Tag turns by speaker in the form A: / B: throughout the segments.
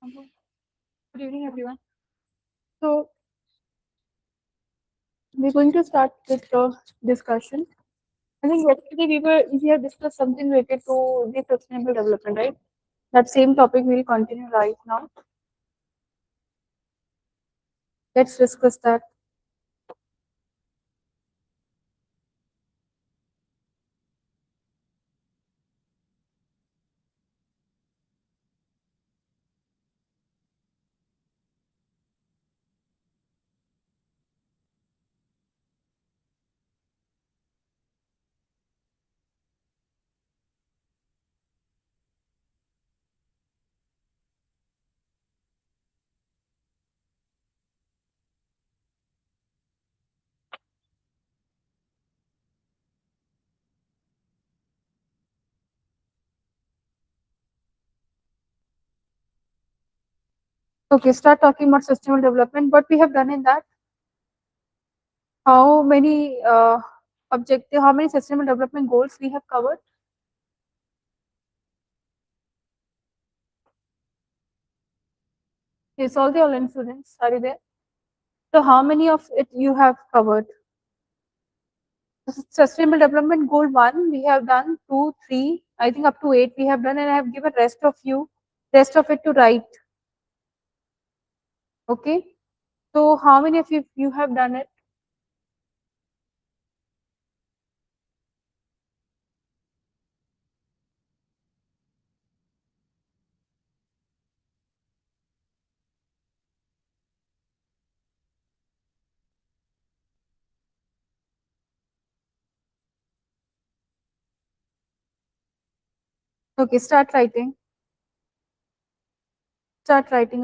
A: Good evening, everyone. So, we're going to start with the discussion. I think yesterday we have discussed something related to the sustainable development, right? That same topic we'll continue right now. Let's discuss that. Okay, start talking about sustainable development. What we have done in that? How many how many sustainable development goals we have covered? Yes, all the online students are you there? So, how many of it you have covered? Sustainable development goal 1 we have done, 2, 3, I think up to 8 we have done, and I have given rest of it to write. Okay, so how many of you have done it? Okay, start writing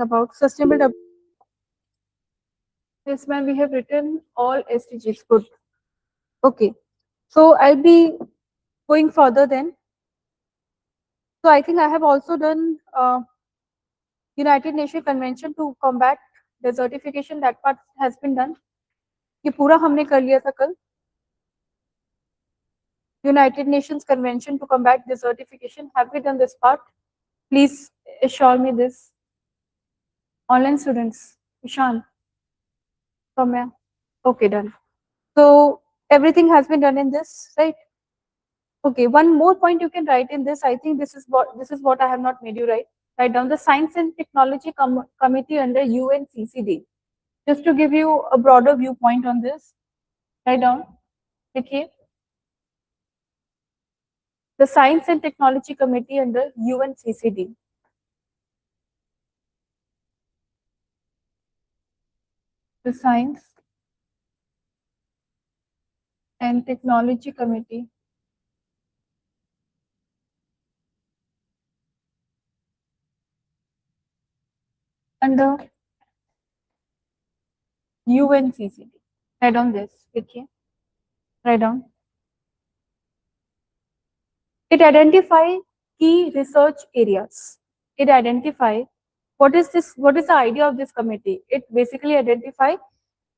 A: about sustainable development. Yes, ma'am, we have written all SDGs. Good. Okay, so I'll be going further then. So I think I have also done United Nations Convention to combat desertification. That part has been done. ये पूरा हमने कर लिया था कल. United Nations Convention to combat desertification. Have we done this part? Please assure me this. Online students, Ishan, Soumya. Okay, done. So everything has been done in this, right? Okay, one more point you can write in this. I think this is what I have not made you write. Write down the Science and Technology Committee under UNCCD. Just to give you a broader viewpoint on this, write down. Okay. The Science and Technology Committee under UNCCD. The Science and Technology Committee under UNCCD. Write down this. Okay. Write down. It identifies key research areas. It identifies what is the idea of this committee? It basically identifies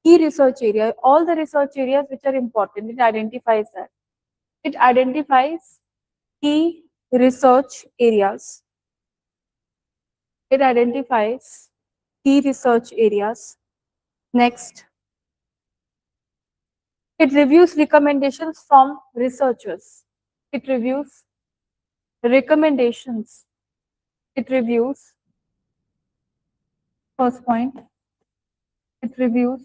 A: key research area, all the research areas which are important. It identifies that. It identifies key research areas. It identifies key research areas. Next, it reviews recommendations from researchers. It reviews recommendations. It reviews, first point, it reviews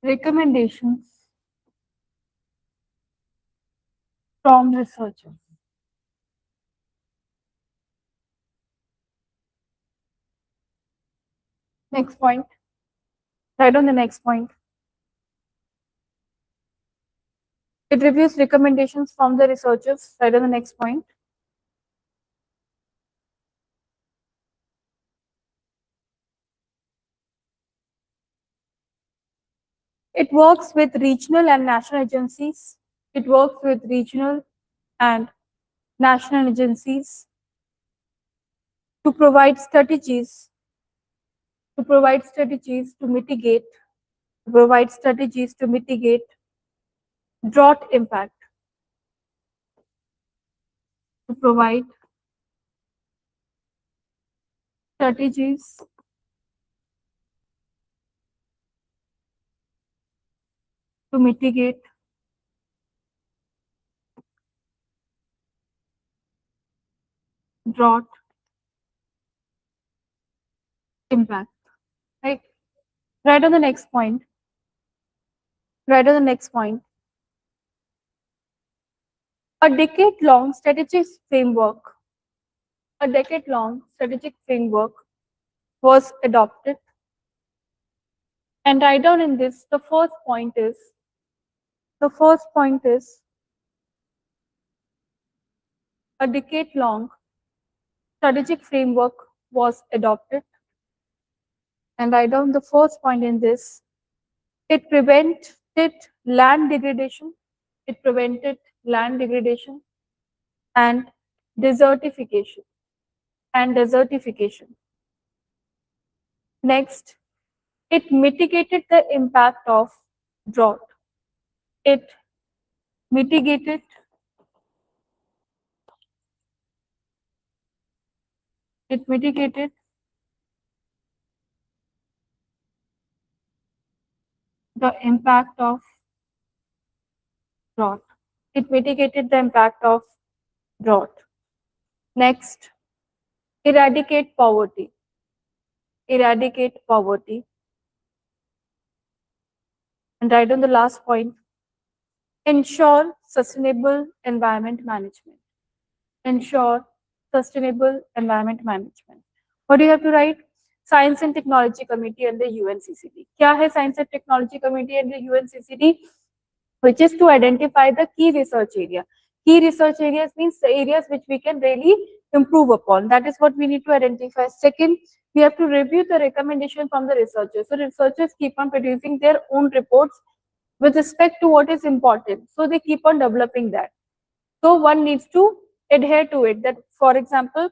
A: recommendations from researchers. Next point, write on the next point. It reviews recommendations from the researchers, write on the next point. It works with regional and national agencies. It works with regional and national agencies to provide strategies to mitigate drought impact, to provide strategies to mitigate drought impact. Right. Right on the next point. Right on the next point. A decade-long strategic framework. A decade-long strategic framework was adopted. And write down in this, the first point is a decade-long strategic framework was adopted. And write down the first point in this. It prevented land degradation. It prevented land degradation and desertification. Next, it mitigated the impact of drought. It mitigated the impact of drought. It mitigated the impact of drought. Next, eradicate poverty. Eradicate poverty. And right on the last point, ensure sustainable environment management. Ensure sustainable environment management. What do you have to write? Science and Technology Committee under UNCCD. क्या है Science and Technology Committee under UNCCD? Which is to identify the key research area. Key research areas means the areas which we can really improve upon. That is what we need to identify. Second, we have to review the recommendation from the researchers. So researchers keep on producing their own reports with respect to what is important. So they keep on developing that. So one needs to adhere to it. That, for example,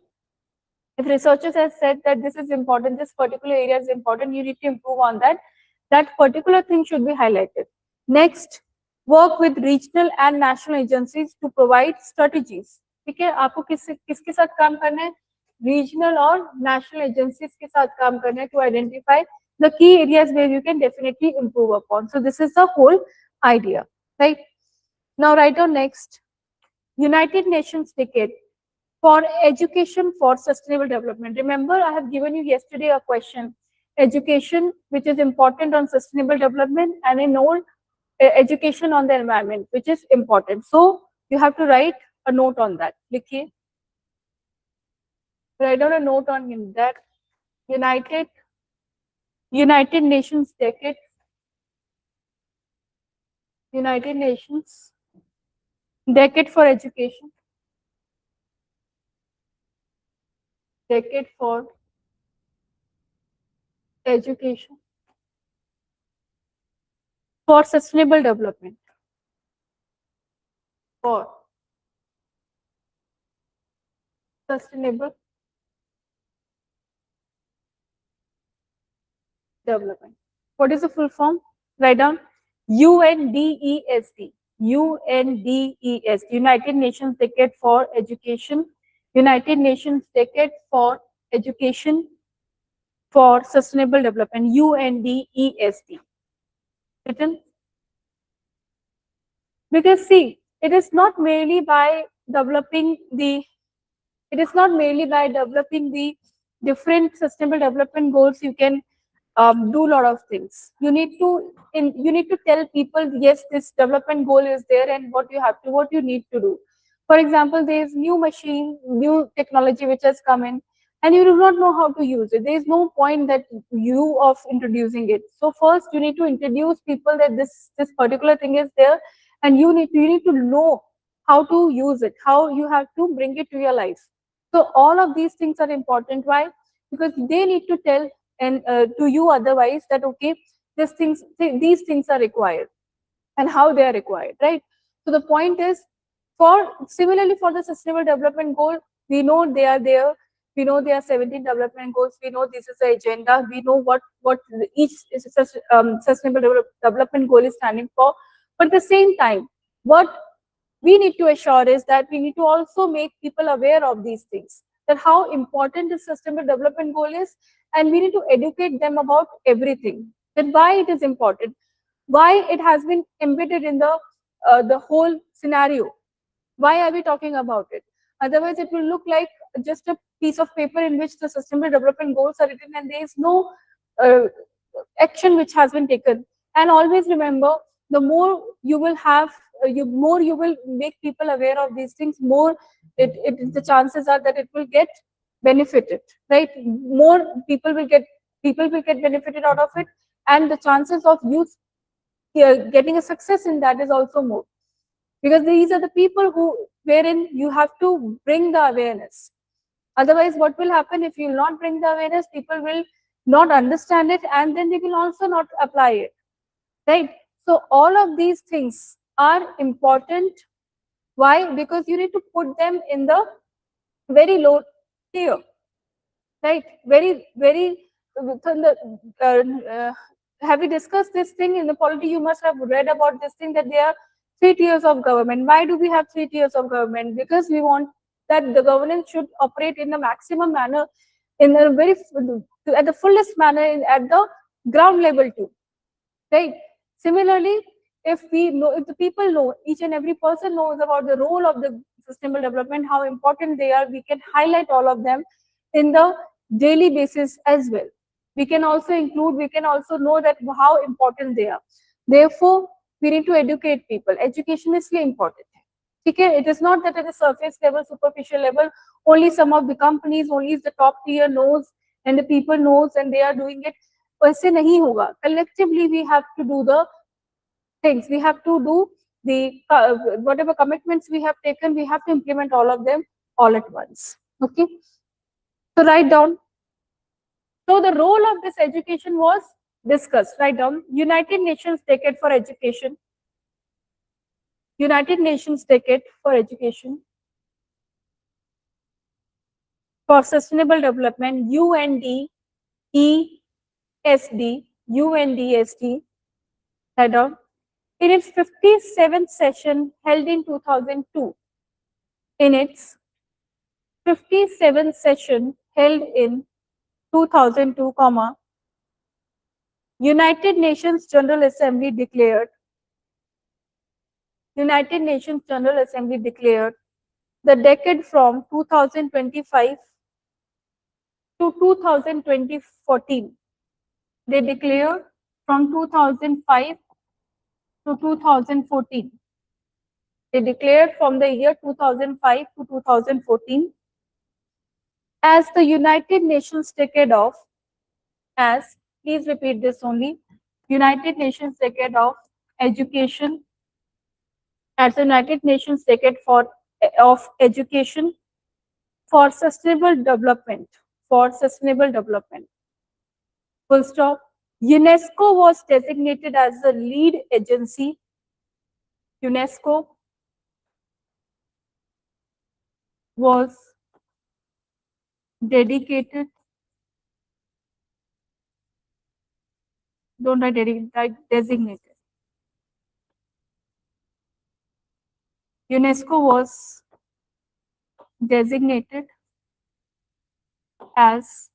A: if researchers have said that this is important, this particular area is important, you need to improve on that. That particular thing should be highlighted. Next, work with regional and national agencies to provide strategies. ठीक है, आपको किसके साथ काम करना है? Regional और national agencies के साथ काम करना है to identify the key areas where you can definitely improve upon. So this is the whole idea, right? Now write down next, United Nations Decade for Education for Sustainable Development. Remember, I have given you yesterday a question. Education, which is important on sustainable development, and a note, education on the environment, which is important. So you have to write a note on that. लिखिए. Write down a note on that. United Nations Decade. United Nations Decade for Education. Decade for Education for Sustainable Development. For Sustainable Development. What is the full form? Write down UNDESD. UNDESD. United Nations Decade for Education. United Nations Decade for Education for Sustainable Development. UNDESD. Written? Because see, it is not merely by developing the different sustainable development goals you can do a lot of things. You need to tell people, yes, this development goal is there and what you need to do. For example, there is new machine, new technology which has come in, and you do not know how to use it. There is no point that you of introducing it. So first, you need to introduce people that this particular thing is there, and you need to know how to use it, how you have to bring it to your life. So all of these things are important. Why? Because they need to tell and to you otherwise that okay, these things are required and how they are required, right? So the point is, similarly for the sustainable development goal, we know they are there. We know there are 17 development goals. We know this is the agenda. We know what each sustainable development goal is standing for. But at the same time, what we need to assure is that we need to also make people aware of these things. that how important the sustainable development goal is, and we need to educate them about everything, that why it is important, why it has been embedded in the whole scenario. Why are we talking about it? Otherwise, it will look like just a piece of paper in which the sustainable development goals are written and there is no uh, action which has been taken. And always remember, the more you will have, more you will make people aware of these things, more the chances are that it will get benefited, right? More people will get benefited out of it, and the chances of you getting a success in that is also more, because these are the people who wherein you have to bring the awareness. Otherwise, what will happen if you will not bring the awareness? People will not understand it, and then they will also not apply it, right? So all of these things are important. Why? Because you need to put them in the very low tier, right? Have we discussed this thing in the polity? You must have read about this thing, that there are 3 tiers of government. Why do we have 3 tiers of government? Because we want that the governance should operate in the maximum manner, in a very at the fullest manner at the ground level too, right? Similarly, if the people know, each and every person knows about the role of the sustainable development, how important they are, we can highlight all of them in the daily basis as well. We can also include, we can also know that how important they are. Therefore, we need to educate people. Education is really important. Okay? It is not that at the surface level, superficial level, only some of the companies, only the top tier knows and the people knows and they are doing it. वैसे नहीं होगा. Collectively, we have to do the things. We have to do the whatever commitments we have taken. We have to implement all of them all at once. Okay. So write down. So the role of this education was discussed. Write down. United Nations Decade for Education. United Nations Decade for Education. For Sustainable Development, UNDESD, UNDSD, write down. In its 57th session held in 2002, in its 57th session held in 2002, United Nations General Assembly declared the decade from 2025 to 2014. They declared from 2005 to 2014. They declared from the year 2005 to 2014 as the United Nations Decade of, as, please repeat this only, United Nations Decade of Education, as the United Nations Decade of Education for Sustainable Development, for Sustainable Development. Full stop. UNESCO was designated as the lead agency. UNESCO was dedicated, don't write dedicated, write designated. UNESCO was designated as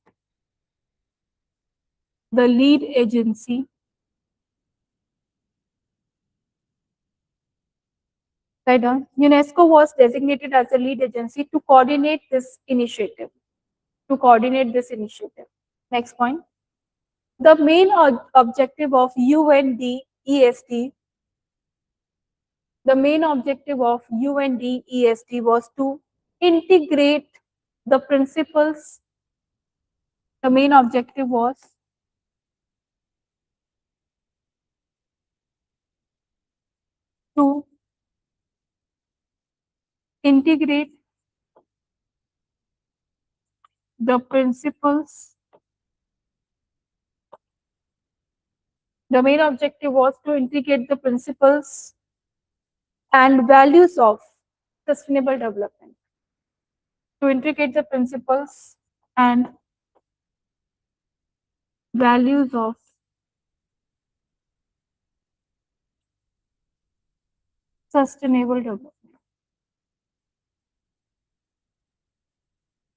A: the lead agency right on. UNESCO was designated as the lead agency to coordinate this initiative. Next point. The main objective of UNDESD, was to integrate the principles. The main objective was to integrate the principles. The main objective was to integrate the principles and values of sustainable development. To integrate the principles and values of sustainable development.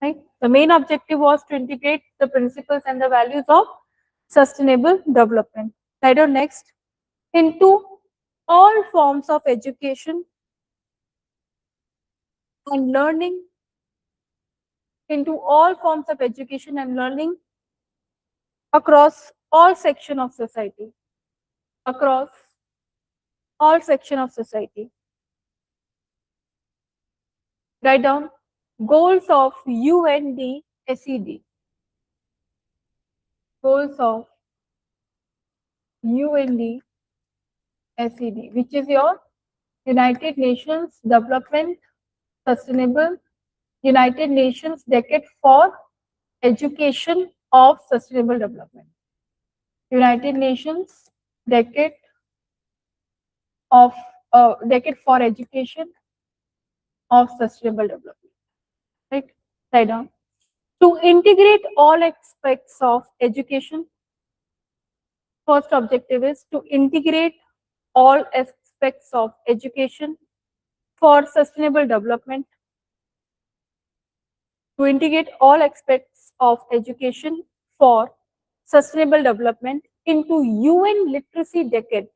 A: Right? The main objective was to integrate the principles and the values of sustainable development. Slide on next. Into all forms of education and learning, into all forms of education and learning across all sections of society, across all sections of society. Write down goals of UNDSED. Goals of UNDSED, which is your United Nations Development Sustainable United Nations Decade for Education of Sustainable Development. United Nations Decade of Decade for Education of Sustainable Development. Right? Write down. To integrate all aspects of education, first objective is to integrate all aspects of education for sustainable development. To integrate all aspects of education for sustainable development into UN literacy decade,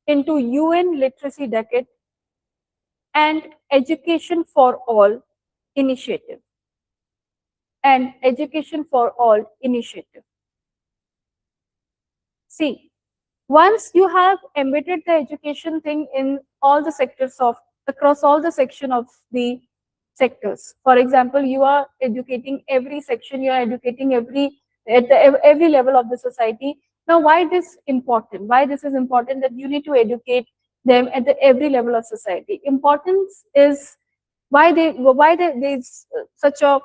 A: into UN literacy decade and education for all initiative, and education for all initiative. See, once you have embedded the education thing in all the sectors of, across all the section of the sectors. For example, you are educating every section, you are educating every level of the society. Now, why this important? Why this is important that you need to educate them at every level of society? Importance is why there's such a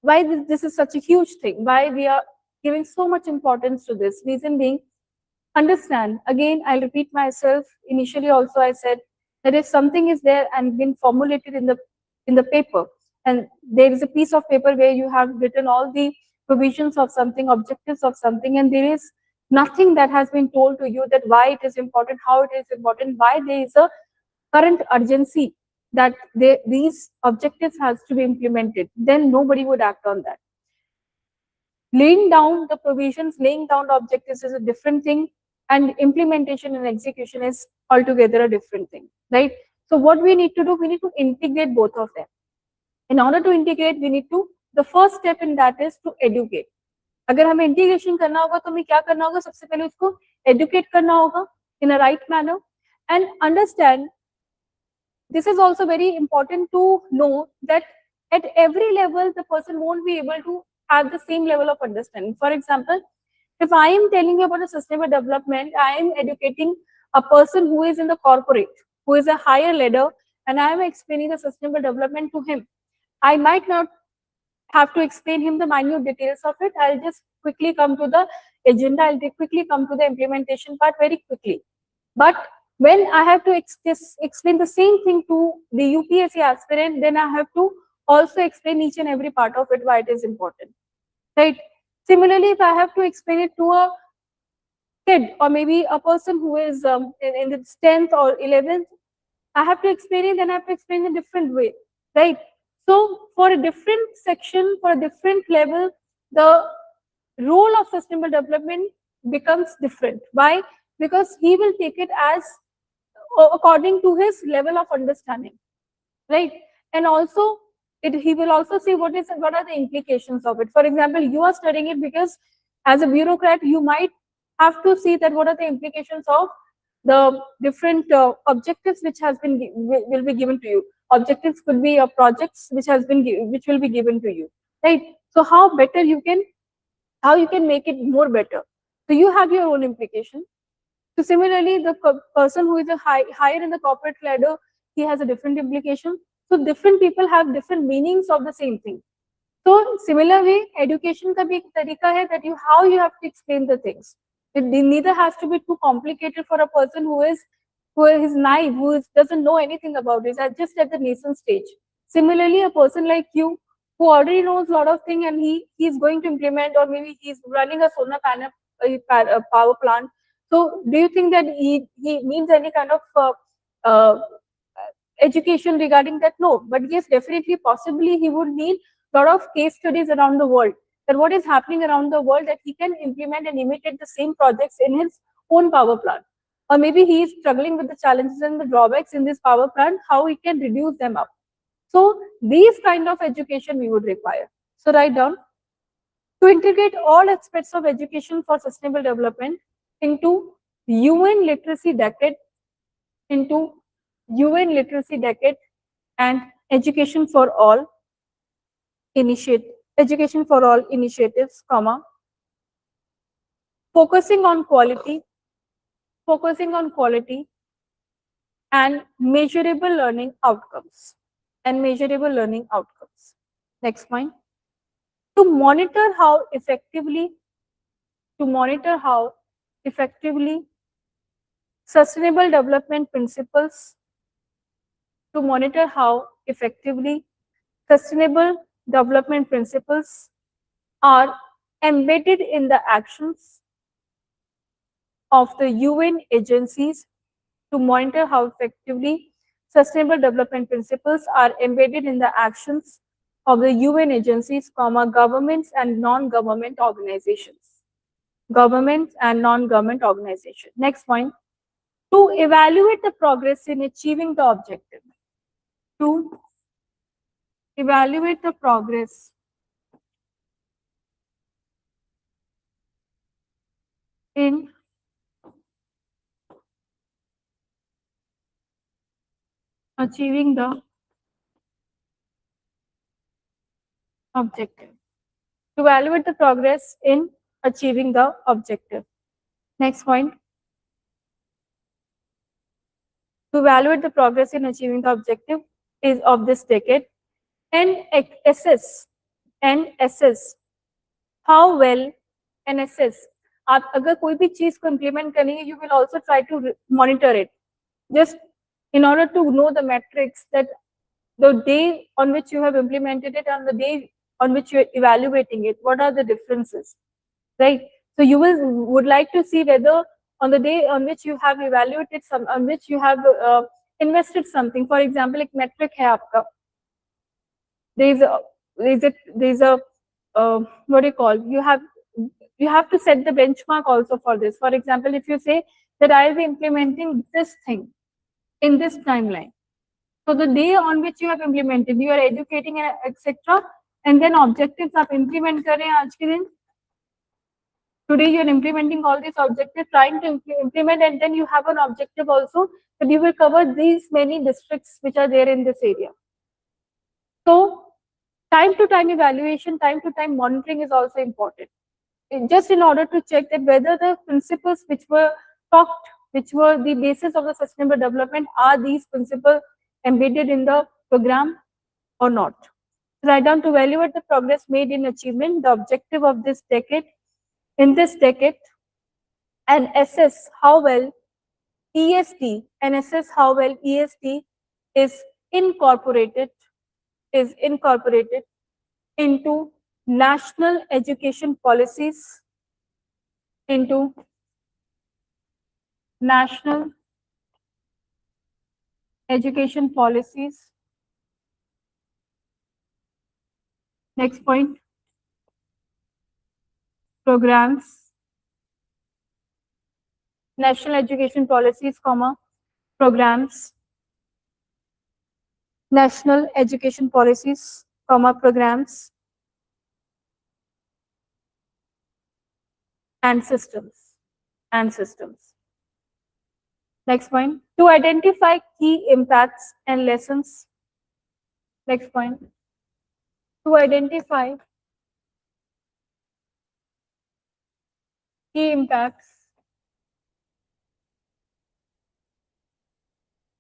A: why this is such a huge thing. Why we are giving so much importance to this? Reason being, understand, again I'll repeat myself, initially also I said that if something is there and been formulated in the paper, and there is a piece of paper where you have written all the provisions of something, objectives of something, and there is nothing that has been told to you that why it is important, how it is important, why there is a current urgency that these objectives has to be implemented, then nobody would act on that. Laying down the provisions, laying down the objectives is a different thing, and implementation and execution is altogether a different thing, right? So what we need to do, we need to integrate both of them. In order to integrate, we need to, the first step in that is to educate. अगर हमें integration करना होगा तो हमें क्या करना होगा? सबसे पहले उसको एडुकेट करना होगा in a right manner and understand. This is also very important to know that at every level the person won't be able to have the same level of understanding. For example, if I am telling you about a sustainable development, I am educating a person who is in the corporate, who is a higher ladder, and I am explaining the sustainable development to him. I might not have to explain him the minute details of it. I'll just quickly come to the agenda. I'll quickly come to the implementation part very quickly. But when I have to explain the same thing to the UPSC aspirant, then I have to also explain each and every part of it, why it is important, right? Similarly, if I have to explain it to a kid or maybe a person who is in the 10th or 11th, I have to explain it, then I have to explain in a different way, right? So for a different section, for a different level, the role of sustainable development becomes different. Why? Because he will take it as according to his level of understanding, right? And also, he will also see what are the implications of it. For example, you are studying it because as a bureaucrat, you might have to see that what are the implications of the different objectives which will be given to you. Objectives could be projects which will be given to you, right? So how you can make it more better. So you have your own implication. So similarly, the person who is higher in the corporate ladder, he has a different implication. So different people have different meanings of the same thing. So similar way, education ka bhi ek tarika hai that how you have to explain the things. It neither has to be too complicated for a person who is naive, doesn't know anything about it, just at the nascent stage. Similarly, a person like you who already knows a lot of things and he is going to implement, or maybe he's running a solar panel power plant. So do you think that he needs any kind of education regarding that? No, but yes, definitely, possibly he would need a lot of case studies around the world, that what is happening around the world, that he can implement and imitate the same projects in his own power plant. Or maybe he is struggling with the challenges and the drawbacks in this power plant, how he can reduce them up. So these kind of education we would require. So write down, to integrate all aspects of education for sustainable development into UN literacy decade, into UN literacy decade and education for all initiatives, comma, focusing on quality and measurable learning outcomes. Next point, to monitor how effectively sustainable development principles to monitor how effectively sustainable development principles are embedded in the actions of the UN agencies, to monitor how effectively sustainable development principles are embedded in the actions of the UN agencies, comma, governments and non-government organizations. Next point, to evaluate the progress in achieving the objective. To evaluate the progress in achieving the objective. To evaluate the progress in achieving the objective. Next point, to evaluate the progress in achieving the objective is of this decade and assess how well and assess. आप अगर कोई भी चीज को implement करेंगे, you will also try to monitor it, just in order to know the metrics, that the day on which you have implemented it and the day on which you are evaluating it, what are the differences, right? So you would like to see whether on the day on which you have evaluated some, on which you have invested something, for example, एक metric है आपका, there is a what do you call, you have to set the benchmark also for this. For example, if you say that I will be implementing this thing in this timeline, so the day on which you have implemented, you are educating etc. And then objectives आप implement कर रहे हैं आज के दिन. Today you are implementing all these objectives, trying to implement, and then you have an objective also that you will cover these many districts which are there in this area. So time to time evaluation, time to time monitoring is also important, just in order to check that whether the principles which were talked, which were the basis of the sustainable development, are these principles embedded in the program or not. Write down, to evaluate the progress made in achievement the objective of this decade, in this decade, and assess how well ESD is incorporated into national education policies, into national education policies. Next point, programs, national education policies, comma, programs, national education policies, comma, programs, and systems. Next point, to identify key impacts and lessons. Next point, to identify key impacts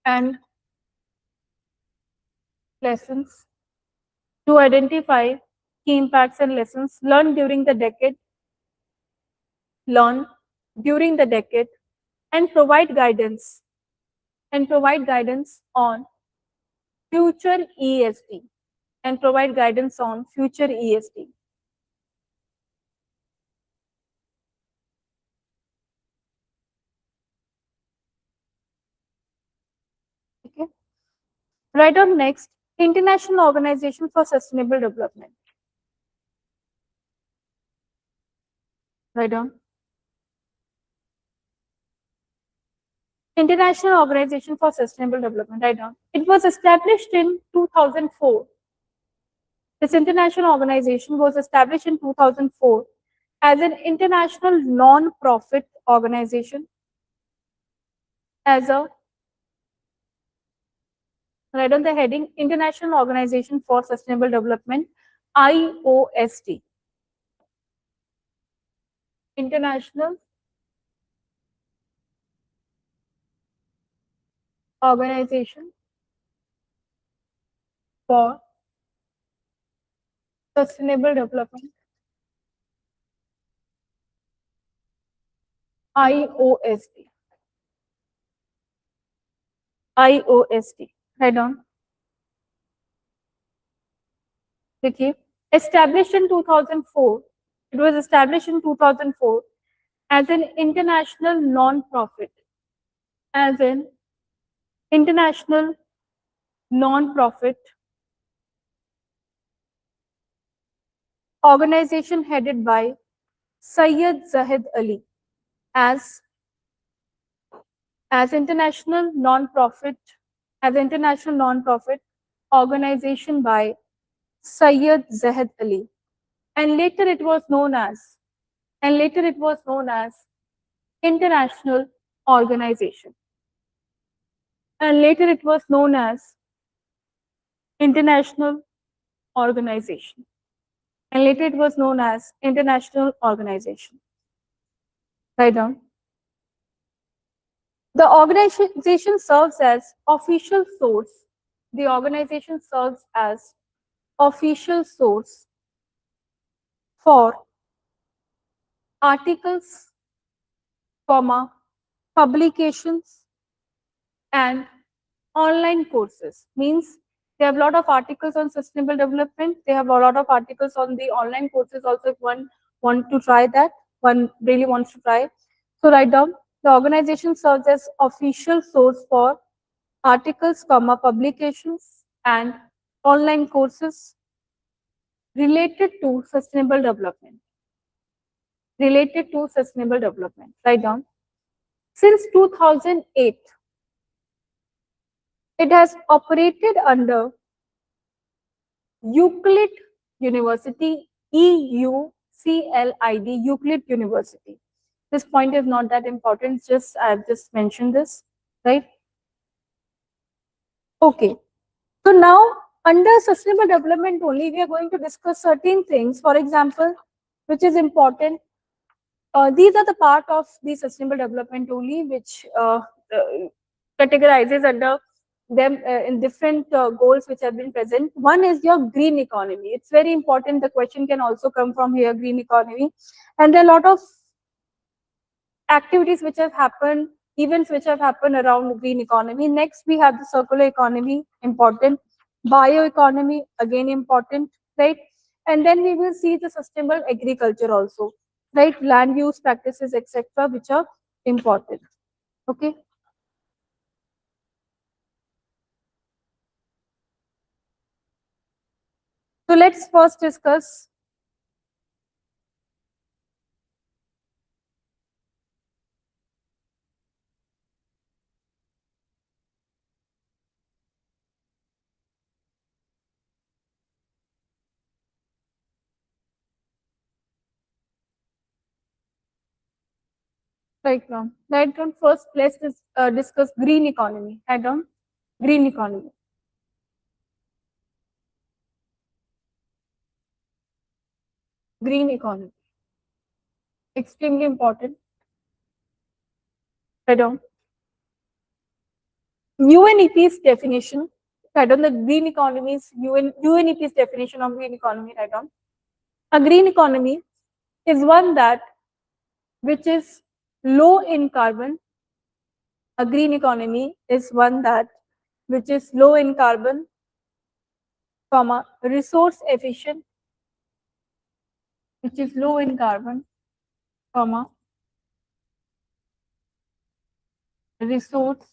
A: and lessons. To identify key impacts and lessons learned during the decade, and provide guidance on future ESD, Okay. Write down next, International Organization for Sustainable Development. Write down. International Organization for Sustainable Development. Write down. It was established in 2004. This international organization was established in 2004 as an international non-profit organization, as a, right on the heading, International Organization for Sustainable Development, IOSD. International Organization for Sustainable Development, IOSD. IOSD. Head on. देखिए, established in 2004. It was established in 2004 as an international non-profit. As an international non-profit organization headed by Syed Zahid Ali. As international non-profit organization by Syed Zahid Ali, and later it was known as international organization, and later it was known as international organization, and later it was known as international organization. Write down. The organization serves as official source. The organization serves as official source for articles, publications, and online courses. Means they have a lot of articles on sustainable development. They have a lot of articles on the online courses also. If one wants to try that, one really wants to try. So write down, the organization serves as official source for articles, publications, and online courses related to sustainable development. Related to sustainable development. Write down. Since 2008, it has operated under Euclid University, EUCLID, Euclid University. This point is not that important, just I have just mentioned this, right? Okay. So now under sustainable development only, we are going to discuss certain things. For example, which is important. These are the part of the sustainable development only, which categorizes under them in different goals which have been present. One is your green economy. It's very important. The question can also come from here, green economy. And there are a lot of activities which have happened, events which have happened around green economy. Next, we have the circular economy, important. Bioeconomy, again important, right? And then we will see the sustainable agriculture also, right? Land use practices, etc., which are important. Okay. So let's first discuss Right on first, let's discuss green economy. Head on green economy. Green economy. Extremely important. Head on. UNEP's definition. Head on the green economy's UNEP's definition of green economy. Head on. A green economy is one that which is low in carbon. A green economy is one that which is low in carbon, resource efficient, which is low in carbon, resource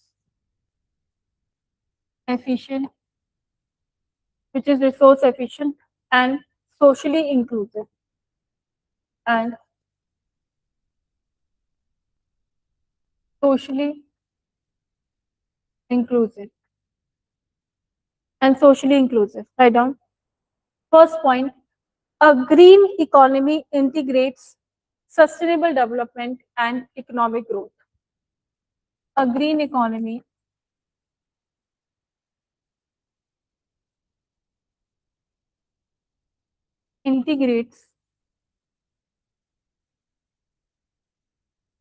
A: efficient, which is resource efficient and socially inclusive. And socially inclusive. And socially inclusive. Write down. First point, a green economy integrates sustainable development and economic growth. A green economy integrates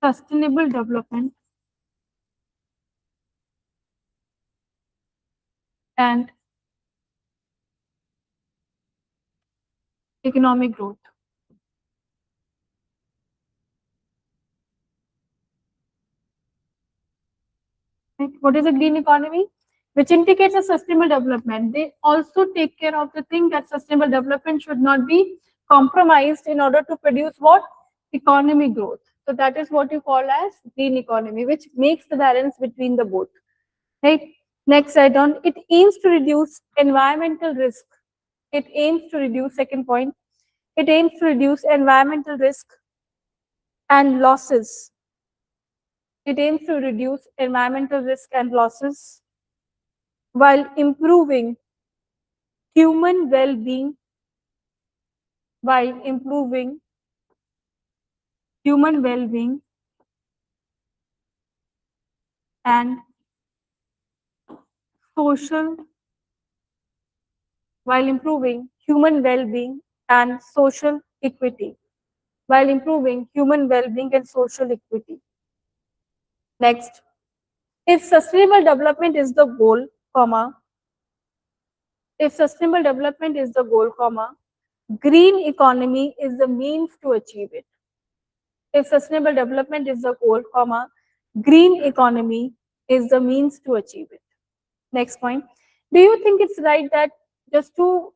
A: sustainable development and economic growth. Right? What is a green economy? Which indicates a sustainable development. They also take care of the thing that sustainable development should not be compromised in order to produce what? Economic growth. So that is what you call as green economy, which makes the balance between the both. Right? Next item, it aims to reduce environmental risk. It aims to reduce, second point, it aims to reduce environmental risk and losses. It aims to reduce environmental risk and losses while improving human well-being, while improving human well-being and social, while improving human well-being and social equity, while improving human well-being and social equity. Next, if sustainable development is the goal, comma, if sustainable development is the goal, comma, green economy is the means to achieve it. If sustainable development is the goal, comma, green economy is the means to achieve it. Next point. Do you think it's right that just to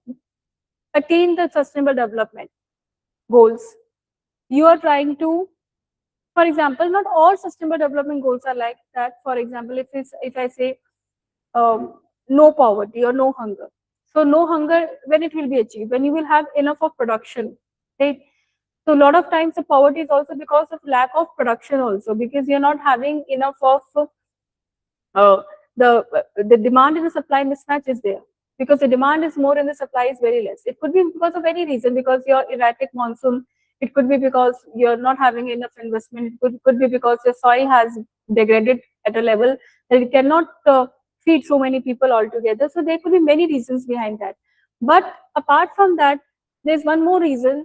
A: attain the sustainable development goals, you are trying to, for example, not all sustainable development goals are like that. For example, if I say no poverty or no hunger. So no hunger, when it will be achieved? When you will have enough of production, right? So a lot of times the poverty is also because of lack of production also, because you're not having enough of the demand and the supply mismatch is there, because the demand is more and the supply is very less. It could be because of any reason, because your erratic monsoon. It could be because you're not having enough investment. It could be because your soil has degraded at a level that it cannot feed so many people altogether. So there could be many reasons behind that. But apart from that, there's one more reason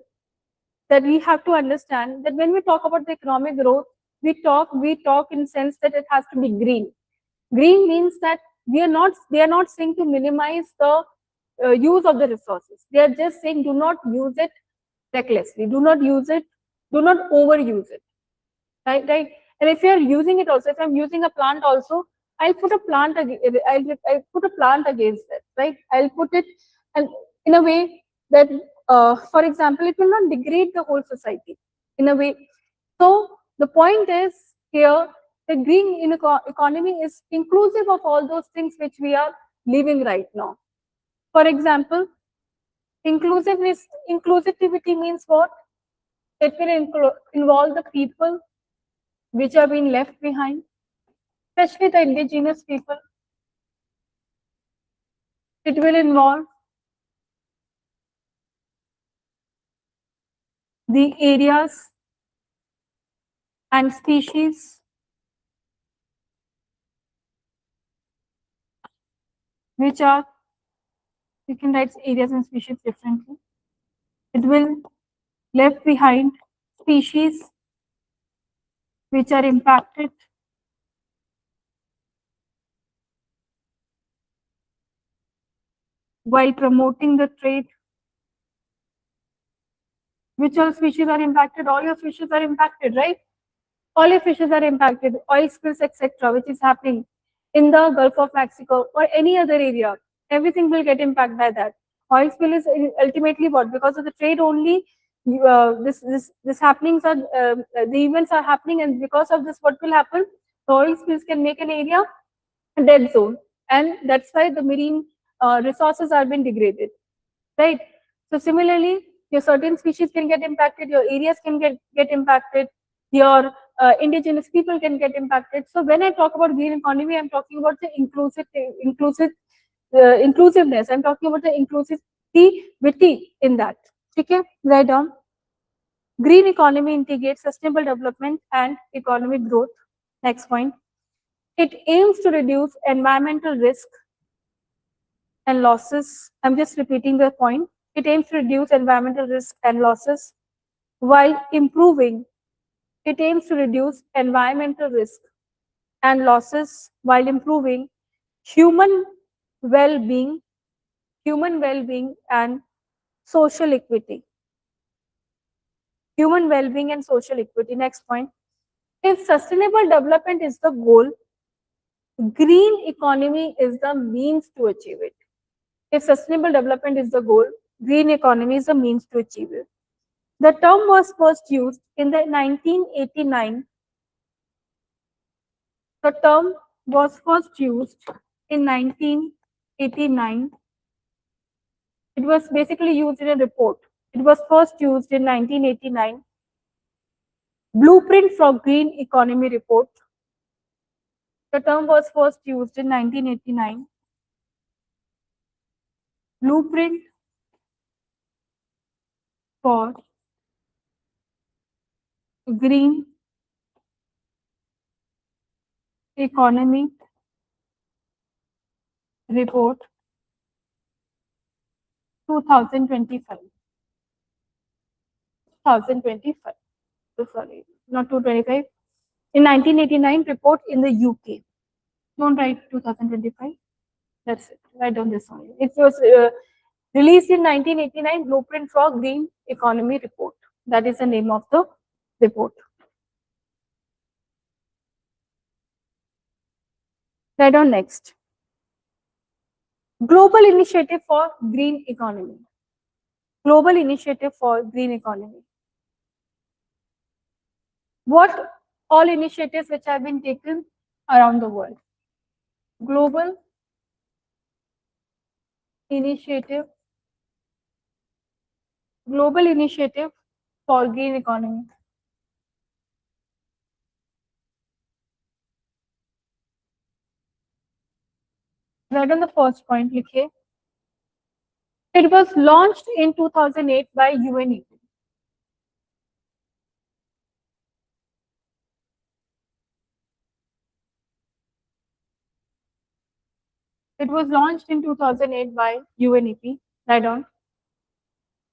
A: that we have to understand, that when we talk about the economic growth, we talk in sense that it has to be green. Green means that they are not saying to minimize the use of the resources. They are just saying do not use it recklessly, do not use it, do not overuse it. Right? And if you are using it also, if I'm using a plant also, I'll put a plant I'll put a plant against it, right? I'll put it and in a way that, for example, it will not degrade the whole society in a way. So the point is here, the green economy is inclusive of all those things which we are living right now. For example, inclusivity means what? It will involve the people which have been left behind, especially the indigenous people. It will involve the areas and species which are, you can write areas and species differently. It will left behind species which are impacted while promoting the trade. Which all species are impacted? All your species are impacted, right? All your fishes are impacted. Oil spills, etc., which is happening in the Gulf of Mexico or any other area, everything will get impacted by that. Oil spill is ultimately what? Because of the trade only, this happenings are the events are happening, and because of this, what will happen? The oil spills can make an area a dead zone, and that's why the marine resources are being degraded, right? So similarly, your certain species can get impacted, your areas can get impacted, your indigenous people can get impacted. So when I talk about green economy, I'm talking about the inclusiveness. I'm talking about the inclusivity in that. Okay, write down. Green economy integrates sustainable development and economic growth. Next point. It aims to reduce environmental risk and losses. I'm just repeating the point. It aims to reduce environmental risk and losses while improving. It aims to reduce environmental risk and losses while improving human well-being, and social equity. Human well-being and social equity. Next point. If sustainable development is the goal, green economy is the means to achieve it. If sustainable development is the goal, green economy is the means to achieve it. The term was first used in the 1989. The term was first used in 1989. It was basically used in a report. It was first used in 1989. Blueprint for Green Economy Report. The term was first used in 1989. Blueprint for Green Economy Report 2025. 2025. So sorry, not 225. In 1989 report in the UK. Don't write 2025. That's it. Write down this one. It was released in 1989, Blueprint for Green Economy Report. That is the name of the report. Write down next. Global Initiative for Green Economy. Global Initiative for Green Economy. What all initiatives which have been taken around the world? Global Initiative for Green Economy. Right on the first point, likhiye. It was launched in 2008 by UNEP. It was launched in 2008 by UNEP, right on,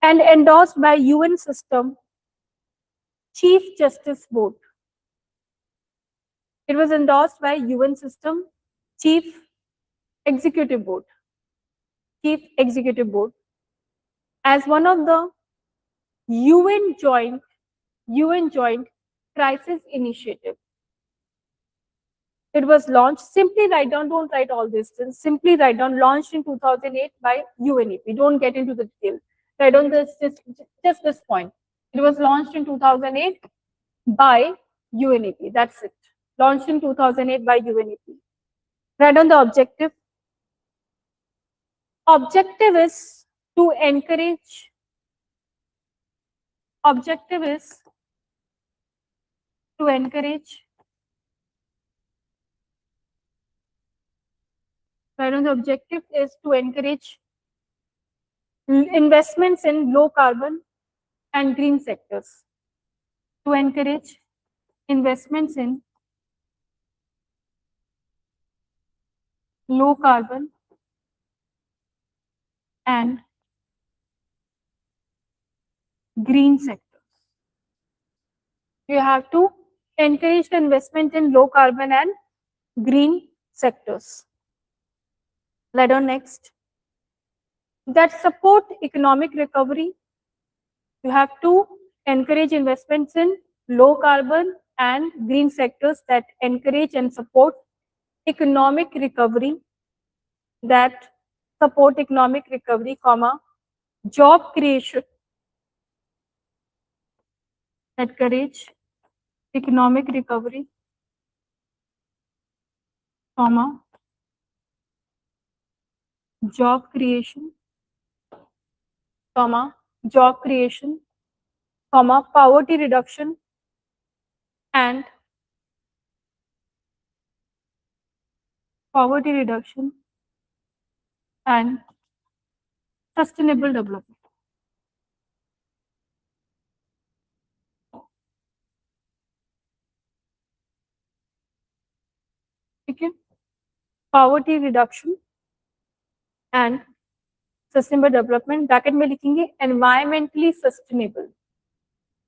A: and endorsed by UN System Chief Justice Board. It was endorsed by UN System Chief Executive Board. Chief Executive Board as one of the UN Joint Crisis Initiative. It was launched, simply write down, don't write all this, simply write down, launched in 2008 by UNEP. Don't get into the detail. Write down this, just this point. It was launched in 2008 by UNEP. That's it. Launched in 2008 by UNEP. Write down the objective. Objective is to encourage. Objective is to encourage. Write down the objective is to encourage investments in low carbon and green sectors. To encourage investments in low carbon and green sectors. You have to encourage the investment in low carbon and green sectors. Let on next. That support economic recovery. You have to encourage investments in low carbon and green sectors that encourage and support economic recovery, comma, job creation, encourage economic recovery, comma, job creation, comma, job creation, comma, poverty reduction, and poverty reduction and sustainable development. Okay, poverty reduction and sustainable development bracket में लिखेंगे environmentally sustainable,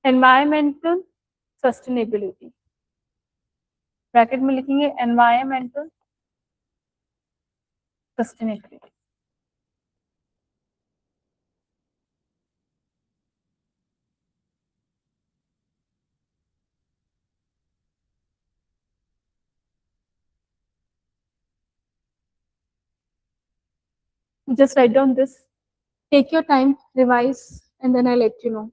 A: environmental sustainability, bracket में लिखेंगे environmental sustainability. Just write down this, take your time, revise, and then I'll let you know.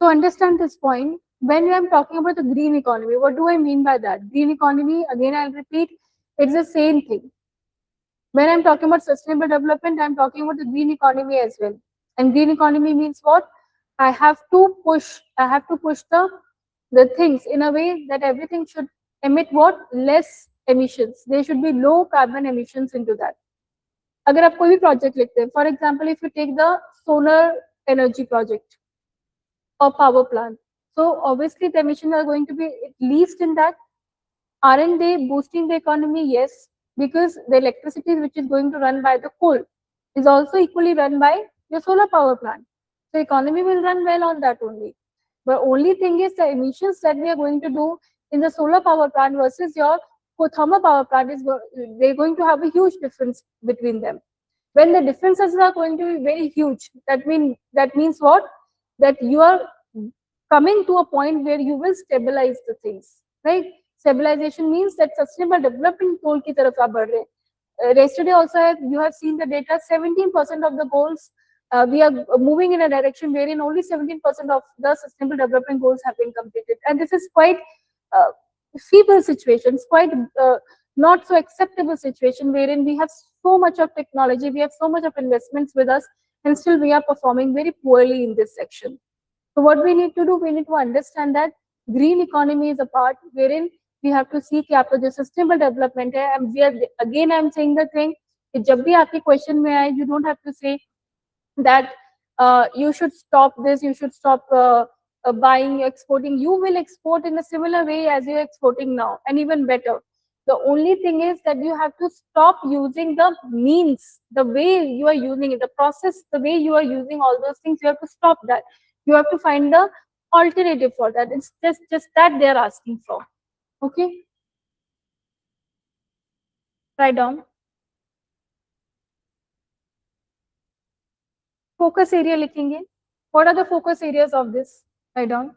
A: To understand this point, when I'm talking about the green economy, what do I mean by that? Green economy, again, I'll repeat, it's the same thing. When I'm talking about sustainable development, I'm talking about the green economy as well. And green economy means what? I have to push the things in a way that everything should emit what? Less emissions. There should be low carbon emissions into that. अगर आप कोई भी project लिखते हैं, for example, if you take the solar energy project or power plant, so obviously the emissions are going to be at least in that. Aren't they boosting the economy? Yes, because the electricity which is going to run by the coal is also equally run by your solar power plant. So economy will run well on that only. But only thing is the emissions that we are going to do in the solar power plant versus your thermal power plant is they're going to have a huge difference between them. When the differences are going to be very huge, that means what? That you are coming to a point where you will stabilize the things, right? Stabilization means that sustainable development goal की तरफ आप बढ़ रहे हैं. Yesterday also you have seen the data, 17% of the goals we are moving in a direction wherein only 17% of the sustainable development goals have been completed, and this is quite feeble situation, it's quite not so acceptable situation wherein we have so much of technology, we have so much of investments with us, and still we are performing very poorly in this section. So what we need to do, we need to understand that green economy is a part wherein we have to see कि आपका जो sustainable development है, and we are again I'm saying the thing कि जब भी आपके question में आए, you don't have to say that you should stop this, you should stop buying, exporting. You will export in a similar way as you're exporting now, and even better. The only thing is that you have to stop using the means, the way you are using it, the process, the way you are using all those things. You have to stop that. You have to find the alternative for that. It's just that they are asking for. Okay, write down. Focus area लिखेंगे. What are the focus areas of this? Write down.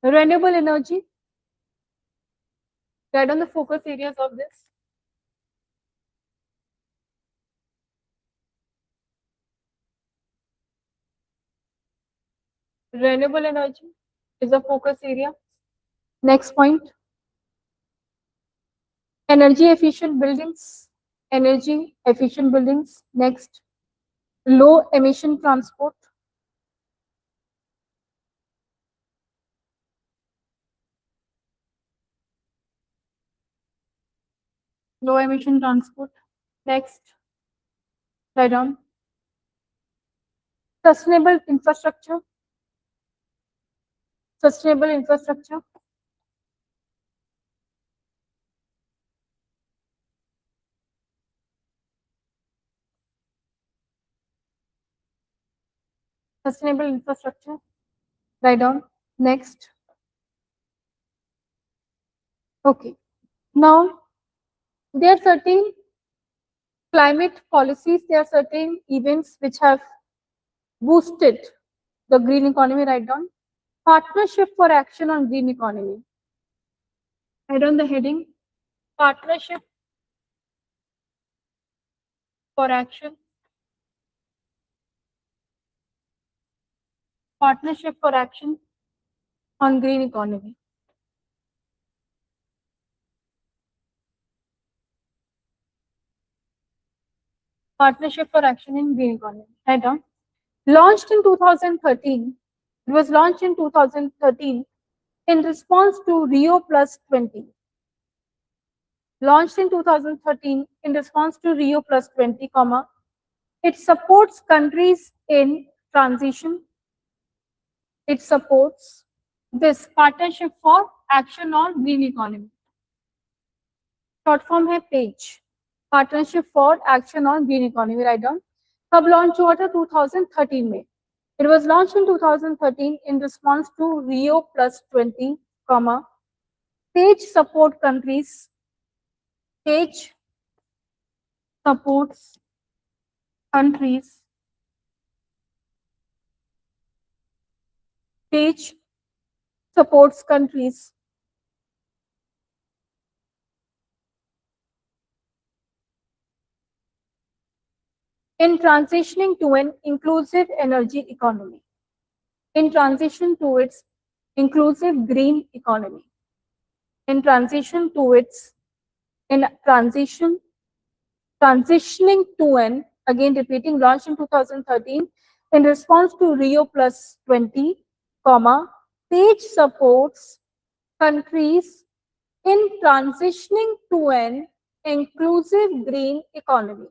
A: Renewable energy. Write down the focus areas of this. Renewable energy is a focus area. Next point. Energy efficient buildings. Energy efficient buildings. Next. Low emission transport. Low emission transport. Next, write down. Sustainable infrastructure. Sustainable infrastructure. Sustainable infrastructure. Write down. Next. Okay. Now, there are certain climate policies, there are certain events which have boosted the green economy. Write down. Partnership for action on green economy. Write down the heading. Partnership for action. Partnership for action on green economy. Partnership for action in green economy. Write down. Launched in 2013. It was launched in 2013 in response to Rio Plus 20. Launched in 2013 in response to Rio Plus 20, comma, it supports countries in transition. It supports this partnership for action on green economy. Short form है PAGE. Partnership for action on green economy. Write down. कब launch हुआ था? 2013 में. It was launched in 2013 in response to Rio Plus 20, comma, PAGE support countries. PAGE supports countries. PAGE supports countries in transitioning to an inclusive energy economy. In transition to its inclusive green economy. In transition to its transitioning to an, again repeating, launched in 2013 in response to Rio Plus 20, comma, PAGE supports countries in transitioning to an inclusive green economy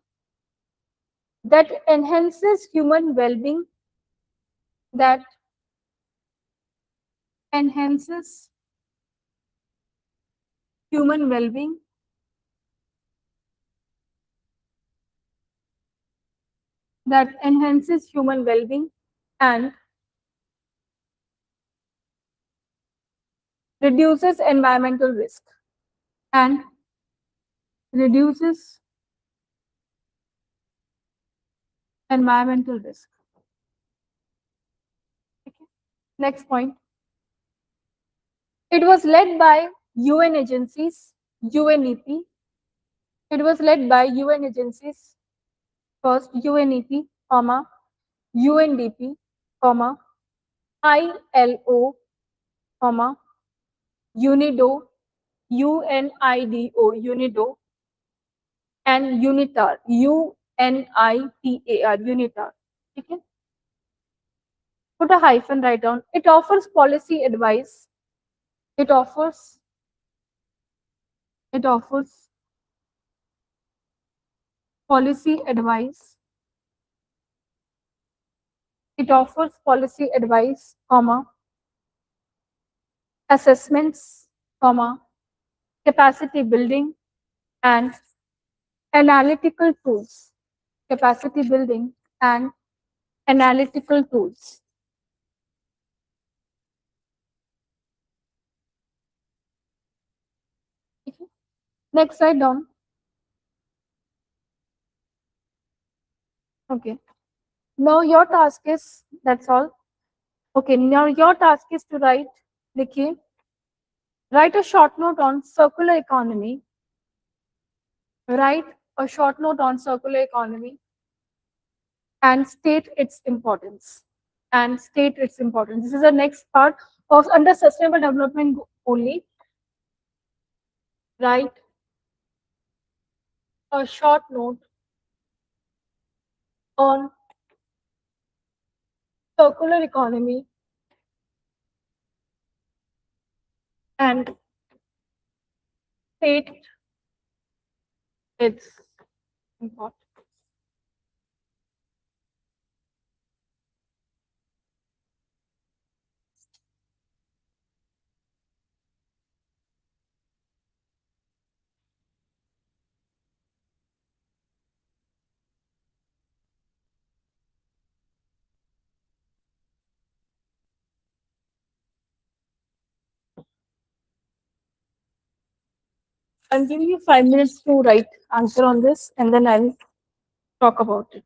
A: that enhances human well-being, that enhances human well-being, that enhances human well-being and reduces environmental risk and reduces environmental risk. Okay. Next point. It was led by UN agencies, UNEP. It was led by UN agencies. First, UNEP, comma, UNDP, comma, ILO, comma, UNIDO, UNIDO, UNIDO, and UNITAR, UNITAR, UNITAR. Okay. Put a hyphen, write down. It offers policy advice. It offers policy advice. It offers policy advice, comma, assessments, comma, capacity building and analytical tools. Capacity building and analytical tools. Okay. Next, write down. Okay. Now your task is, that's all. Okay, now your task is to write, देखिए, write a short note on circular economy. Write a short note on circular economy and state its importance. And state its importance. This is the next part of under sustainable development only. Write a short note on circular economy and state It's important. I'm giving you 5 minutes to write answer on this, and then I'll talk about it.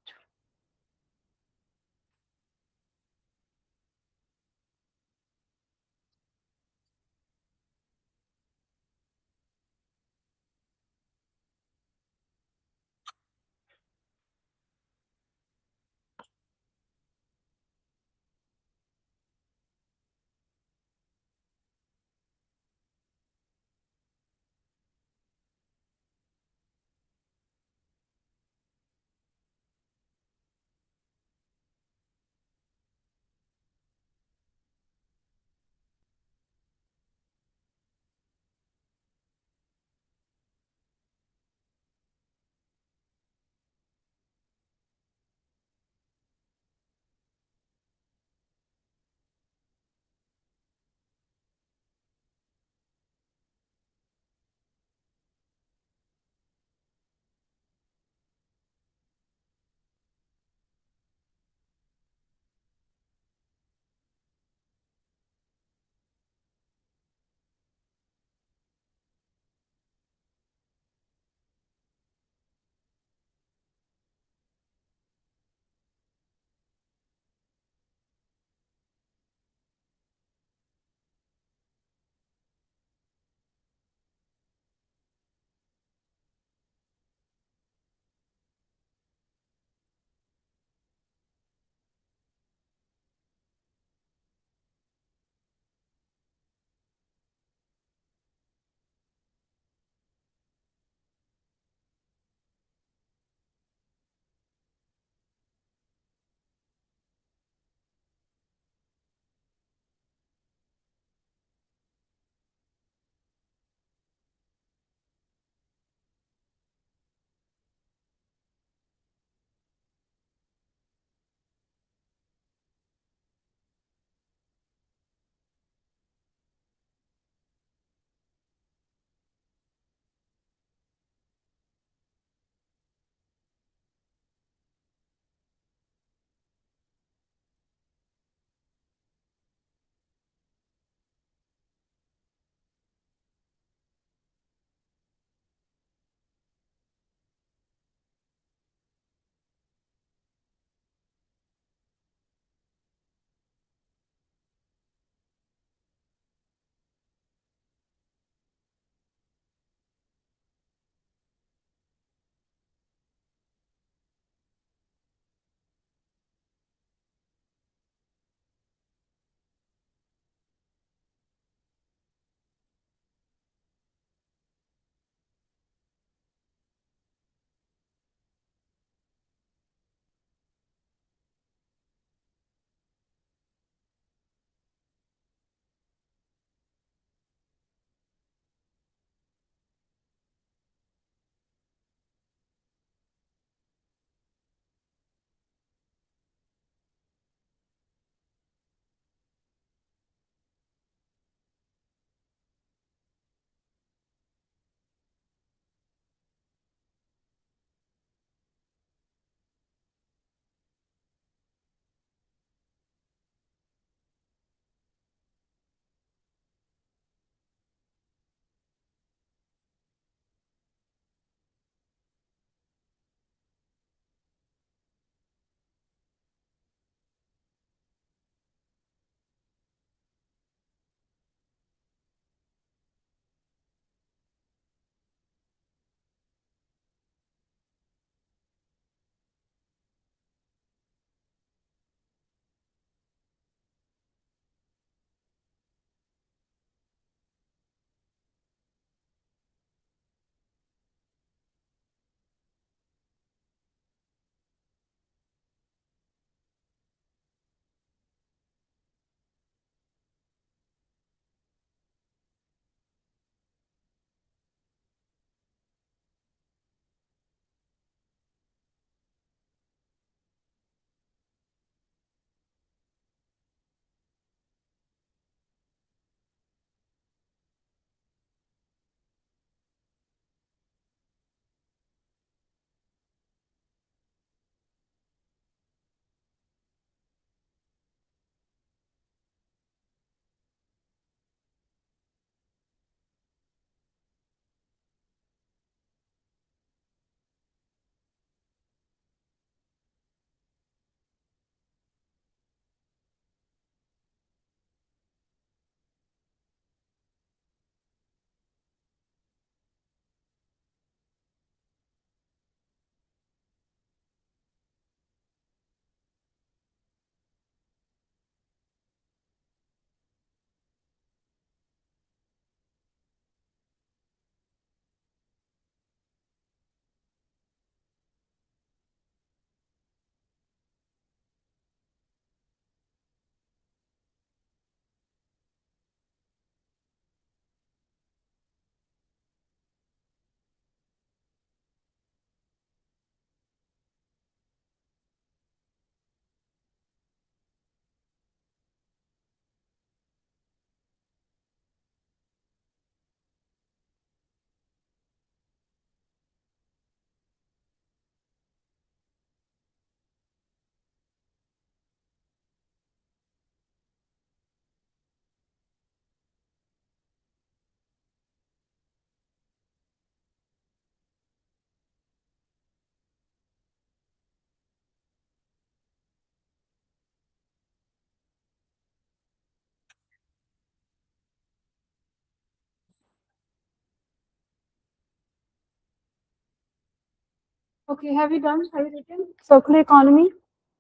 A: Okay, have you done? Have you written circular economy,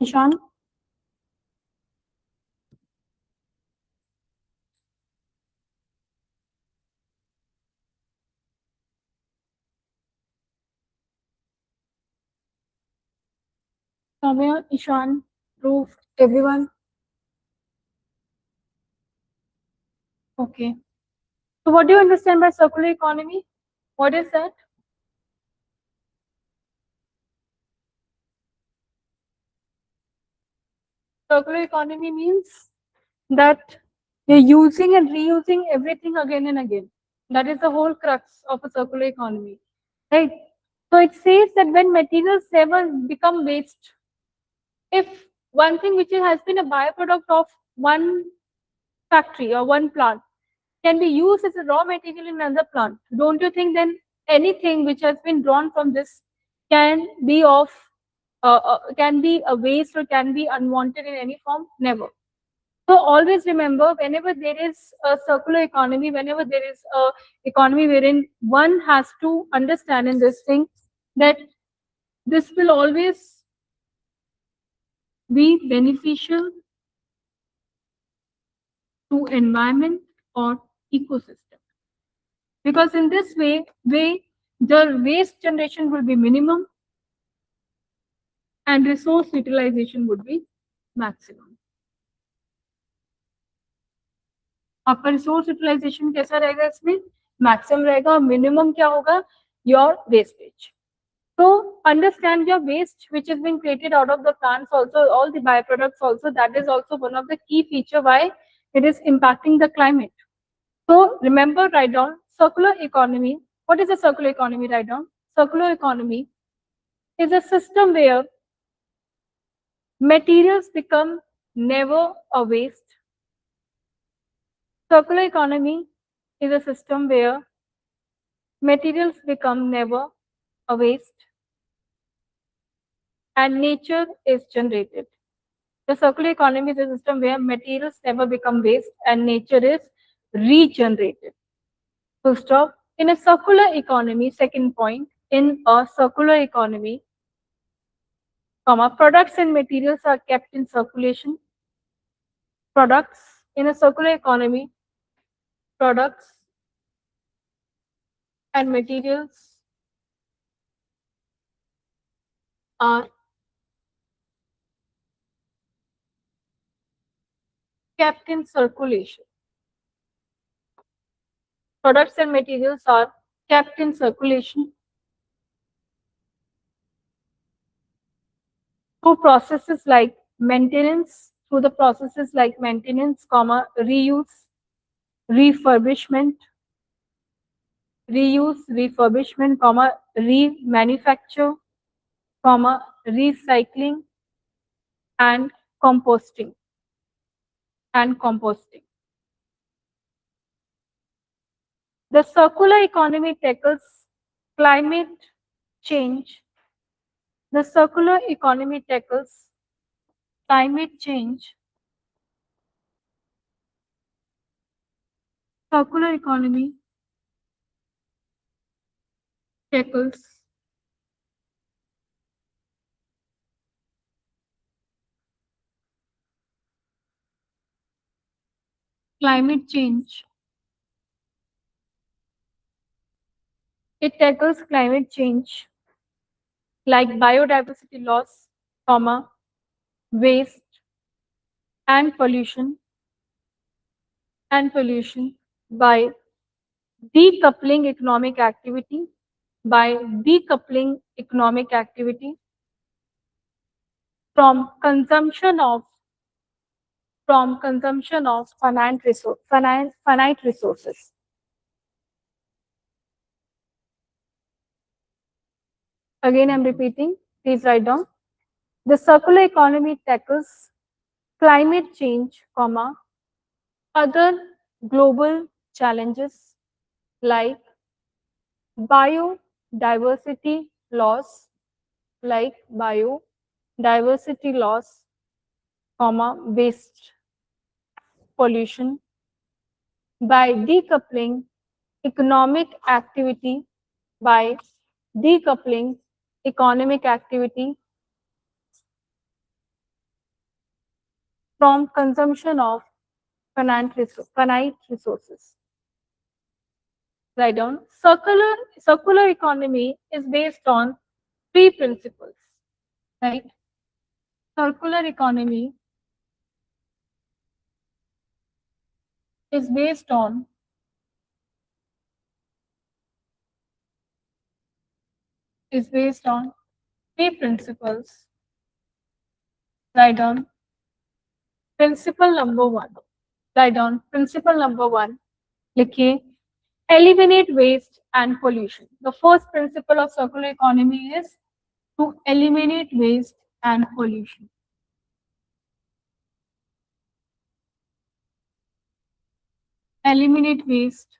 A: Ishan? Soumya, Ishan, Dhruv, everyone. Okay. So what do you understand by circular economy? What is that? Circular economy means that you're using and reusing everything again and again. That is the whole crux of a circular economy, right? So it says that when materials never become waste, if one thing which has been a byproduct of one factory or one plant can be used as a raw material in another plant, don't you think then anything which has been drawn from this can be of can be a waste or can be unwanted in any form? Never. So always remember, whenever there is a circular economy, whenever there is a economy wherein one has to understand in this thing that this will always be beneficial to environment or ecosystem. Because in this way, the waste generation will be minimum and resource utilization would be maximum. आपका resource utilisation कैसा रहेगा इसमें? Maximum रहेगा और minimum क्या होगा? Your wastage. So understand your waste which is being created out of the plants also, all the byproducts also, that is also one of the key feature why it is impacting the climate. So remember, write down circular economy. What is a circular economy? Write down. Circular economy is a system where materials become never a waste. Circular economy is a system where materials become never a waste and nature is generated. The circular economy is a system where materials never become waste and nature is regenerated. Full stop. In a circular economy, second point, in a circular economy, products and materials are kept in circulation. Products in a circular economy, products and materials are kept in circulation. Products and materials are kept in circulation through processes like maintenance, reuse, refurbishment, remanufacture, recycling, and composting. The circular economy tackles climate change. The circular economy tackles climate change. Circular economy tackles climate change. It tackles climate change like biodiversity loss, waste and pollution by decoupling economic activity from consumption of finite resources. Again, I'm repeating. Please write down. The circular economy tackles climate change, other global challenges like biodiversity loss, waste, pollution by decoupling economic activity by decoupling economic activity from consumption of finite resources. Write down. Circular economy is based on three principles, right? Circular economy is based on three principles. Write down. Principle number one. Write down. Principle number one. लिखिए. Eliminate waste and pollution. The first principle of circular economy is to eliminate waste and pollution. Eliminate waste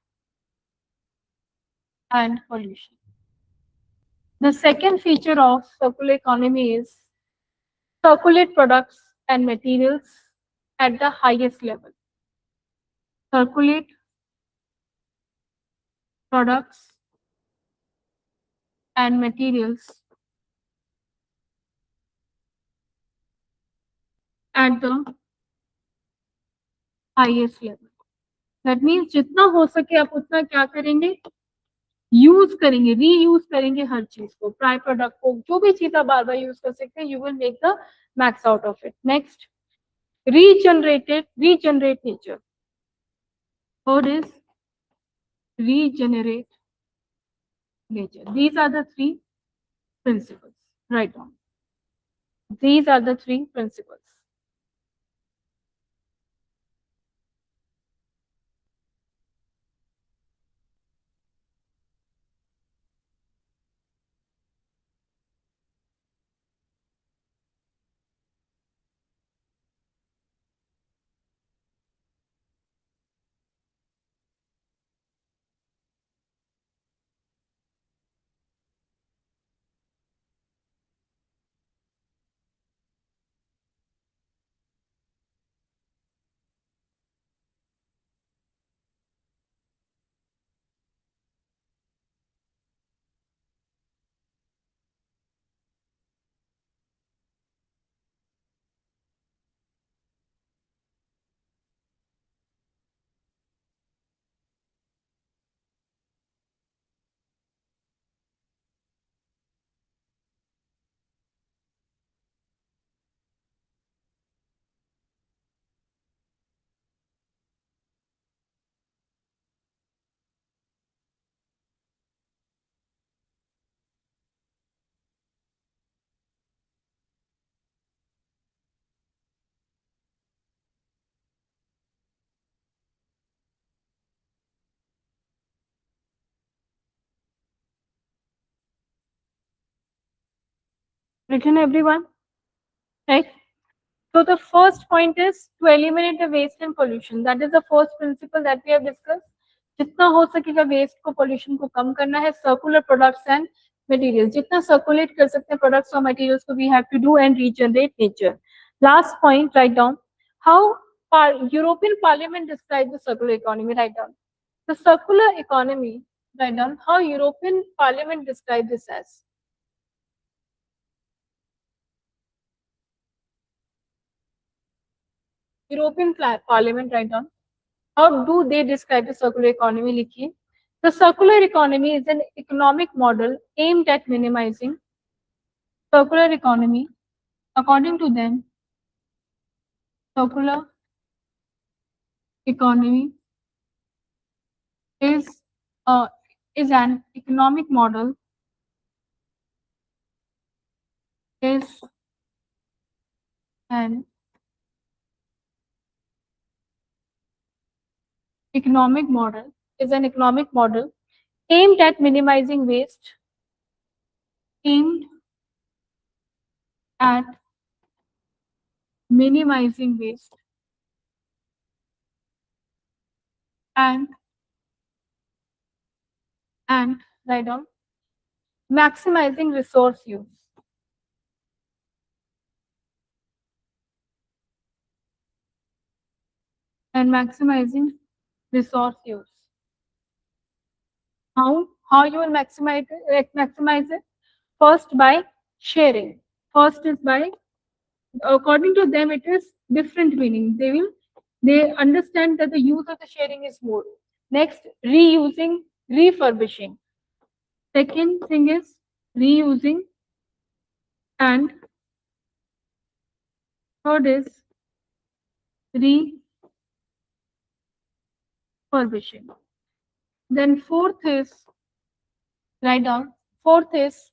A: and pollution. The second feature of circular economy is circulate products and materials at the highest level. Circulate products and materials at the highest level. That means जितना हो सके आप उतना क्या करेंगे, use करेंगे, reuse करेंगे हर चीज को, प्राय प्रोडक्ट को, जो भी चीज आप बार बार यूज कर सकते हैं, you will make the max out of it. Next, regenerate nature. Third is regenerate nature. These are the three principles. Write down. These are the three principles. Written, everyone? Right? So the first point is to eliminate the waste and pollution. That is the first principle that we have discussed. जितना हो सकेगा waste को, pollution को कम करना है. Circular products and materials, जितना circulate कर सकते हैं प्रोडक्ट्स और मटेरियल्स को, we have to do and regenerate nature. Last point, write down. How European Parliament described the circular economy. Write down. The circular economy, write down, how European Parliament described this as. European Parliament, write down. How do they describe the circular economy? लिखिए. The circular economy is an economic model aimed at minimizing. Circular economy, according to them, circular economy is an economic model, is an economic model, aimed at minimizing waste, aimed at minimizing waste and write down, maximizing resource use. And maximizing resource use. How you will maximize it? First by sharing. First is by, according to them, it is different meaning. They understand that the use of the sharing is more. Next, reusing, refurbishing. Second thing is reusing, and third is refurbishing. Then fourth is, write down, fourth is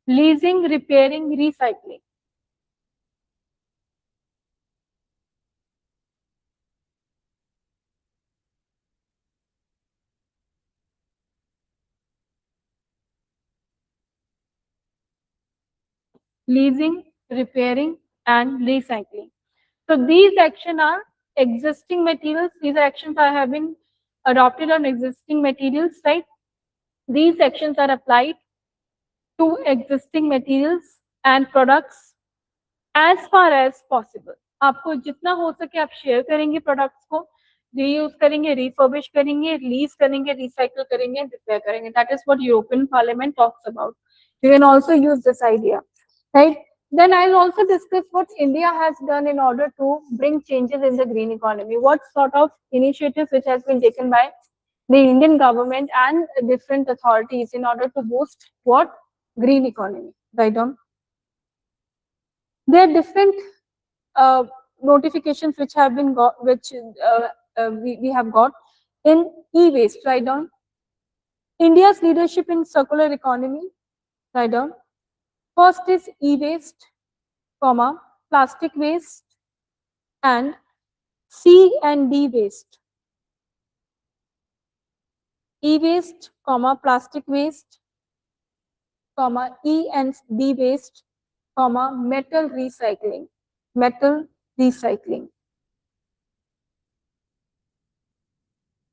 A: leasing, repairing, recycling. Leasing, repairing, and recycling. So these actions are existing materials. These actions are having adopted on existing materials, right? These actions are applied to existing materials and products as far as possible. आपको जितना हो सके आप share करेंगे products को, reuse करेंगे, refurbish करेंगे, lease करेंगे, रिसाइकल करेंगे, रिपेयर करेंगे. That is what European Parliament talks about. You can also use this idea, right? Then I'll also discuss what India has done in order to bring changes in the green economy. What sort of initiatives which has been taken by the Indian government and different authorities in order to boost what? Green economy, right on. There are different notifications which have been got, which we have got in e-waste, right down. India's leadership in circular economy, right down. First is e-waste, comma, plastic waste, and C and D waste. E-waste, comma, plastic waste, comma, E and D waste, comma, metal recycling. Metal recycling.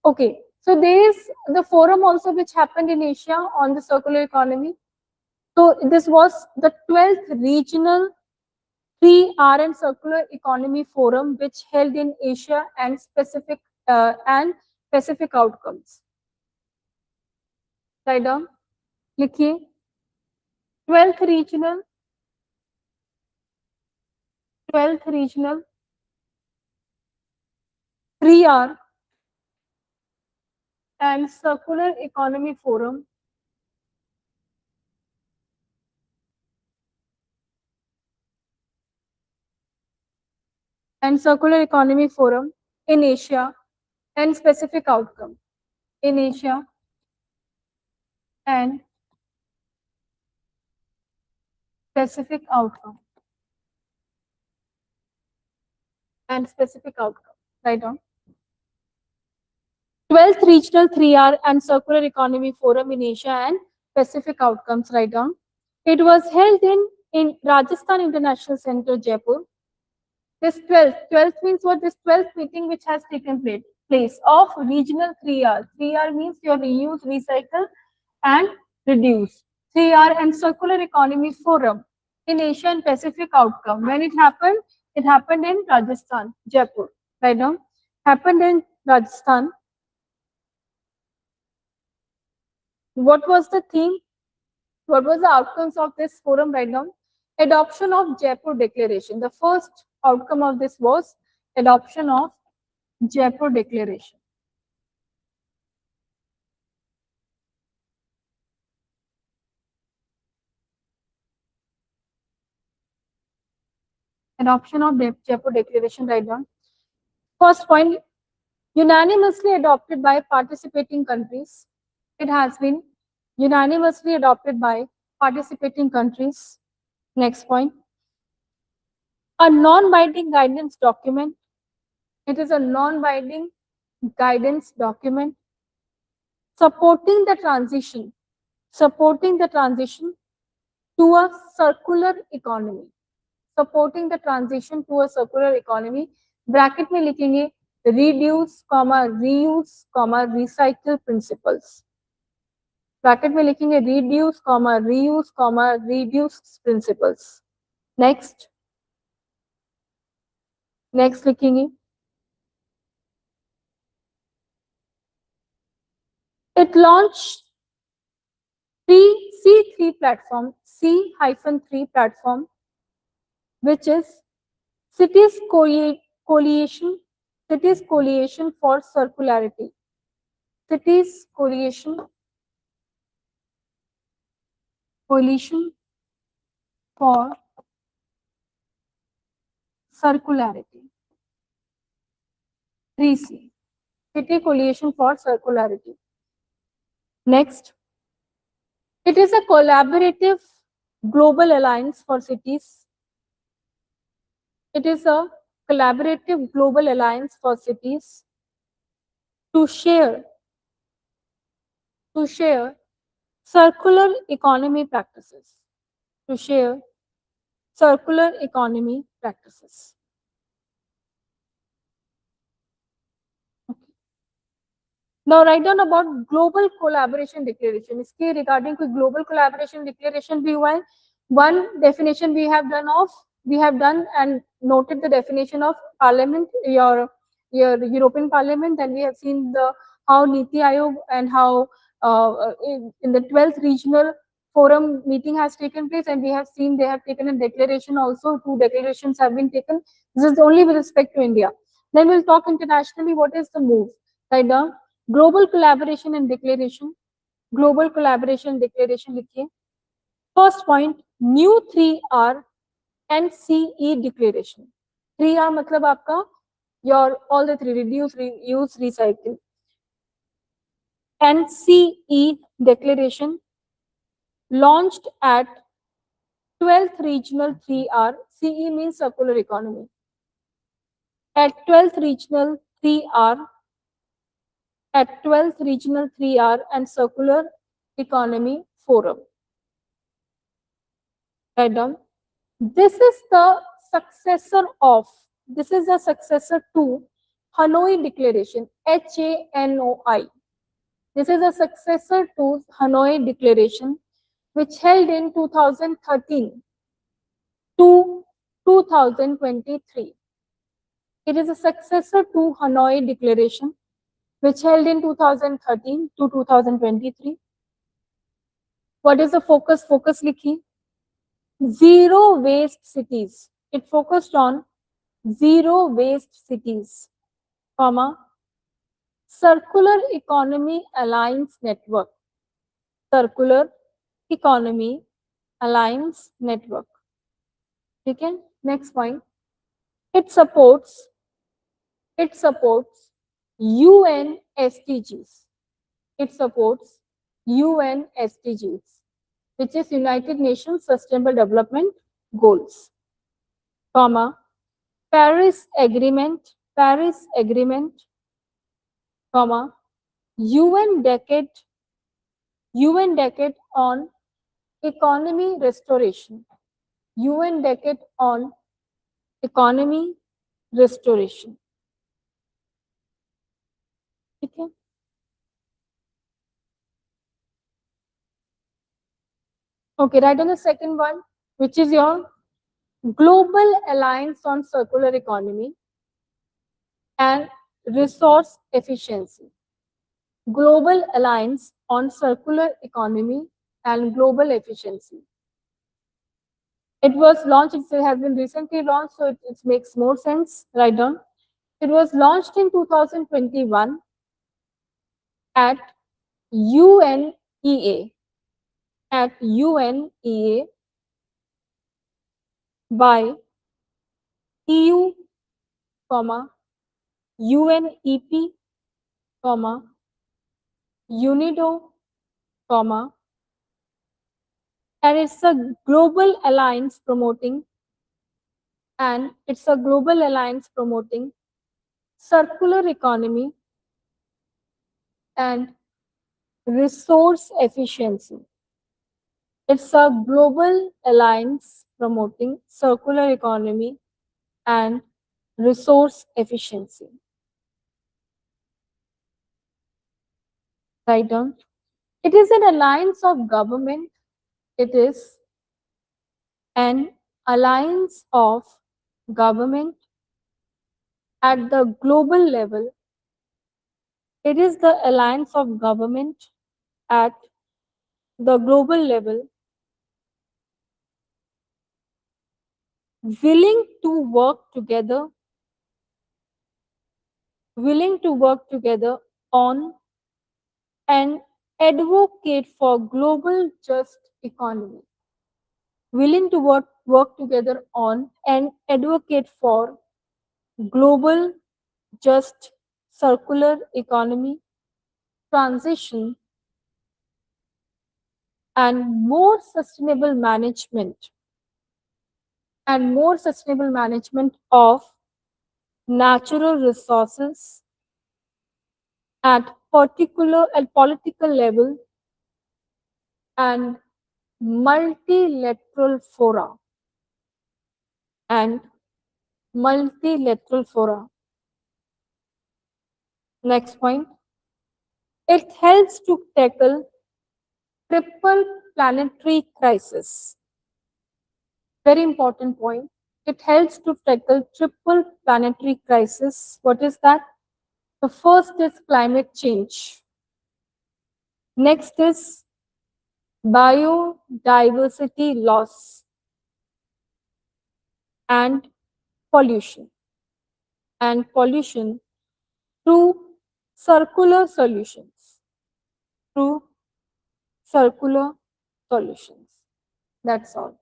A: Okay, so there is the forum also which happened in Asia on the circular economy. So this was the 12th regional 3R and circular economy forum which held in Asia and Pacific outcomes. Write down, लिखिए 12th regional 3R and circular economy forum in Asia and specific outcome. In Asia and specific outcome. And specific outcome. Write down. 12th Regional 3R and Circular Economy Forum in Asia and Pacific Outcomes. Write down. It was held in Rajasthan International Center, Jaipur. This 12th means what? This 12th meeting which has taken place of Regional 3R. 3R means your reuse, recycle, and reduce. 3R and Circular Economy Forum in Asia and Pacific Outcome. When it happened in Rajasthan, Jaipur. Right now, happened in Rajasthan. What was the theme? What was the outcomes of this forum right now? Adoption of Jaipur Declaration. The first outcome of this was adoption of Jaipur Declaration. Adoption of Jaipur Declaration, right down. First point, unanimously adopted by participating countries. It has been unanimously adopted by participating countries. Next point, a non-binding guidance document. It is a non-binding guidance document supporting the transition to a circular economy. Supporting the transition to a circular economy. Bracket में लिखेंगे reduce, reuse, recycle principles. Bracket में लिखेंगे reduce, reuse, reduce principles. Next लिखेंगे it launched C3 platform, C-3 platform, which is Cities Coalition, Cities Coalition for Circularity. Cities Coalition for Circularity. 3C. City Coalition for Circularity. Next, it is a collaborative global alliance for cities. It is a collaborative global alliance for cities to share circular economy practices. To share circular economy practices. Now write down about global collaboration declaration. इसके regarding कोई global collaboration declaration भी हुआ है. One definition we have done and noted the definition of Parliament, your European Parliament. Then we have seen how Niti Aayog and how in the 12th regional forum meeting has taken place, and we have seen they have taken a declaration also. 2 declarations have been taken. This is only with respect to India. Then we'll talk internationally. What is the move? Write down global collaboration and declaration. Global collaboration declaration लिखिए. First point, new 3R NCE declaration. 3R मतलब आपका your all the 3: reduce, reuse, recycle. NCE declaration launched at 12th regional 3R. CE means circular economy. At 12th regional 3R. At 12th regional 3R and circular economy forum. Write down. This is the successor to Hanoi Declaration, HANOI. This is a successor to Hanoi Declaration, which held in 2013 to 2023. It is a successor to Hanoi Declaration, which held in 2013 to 2023. What is the focus? Focus likhi. Zero waste cities. It focused on zero waste cities, comma, circular economy alliance network. Circular economy alliance network. Okay, next point. It supports UN SDGs. It supports UN SDGs, which is United Nations Sustainable Development Goals, comma, Paris Agreement, comma, UN Decade on Economy Restoration, UN Decade on Economy Restoration. Okay. Okay, write on the second one, which is your Global Alliance on Circular Economy and Resource Efficiency. Global Alliance on Circular Economy and Global Efficiency. It was launched, it has been recently launched, so it makes more sense. Write down. It was launched in 2021 at UNEA. At UNEA by EU, UNEP, UNIDO, and it's a global alliance promoting circular economy and resource efficiency. It's a global alliance promoting circular economy and resource efficiency. Write down. It is an alliance of government. It is an alliance of government at the global level. It is the alliance of government at the global level, willing to work together on and advocate for global just economy. Willing to work together on and advocate for global just circular economy transition and more sustainable management of natural resources at political level and multilateral fora and multilateral fora. Next point, it helps to tackle triple planetary crisis. Very important point. It helps to tackle triple planetary crisis. What is that? The first is climate change. Next is biodiversity loss and pollution. Through circular solutions. That's all.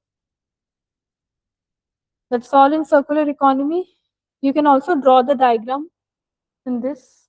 A: That's all in circular economy. You can also draw the diagram in this.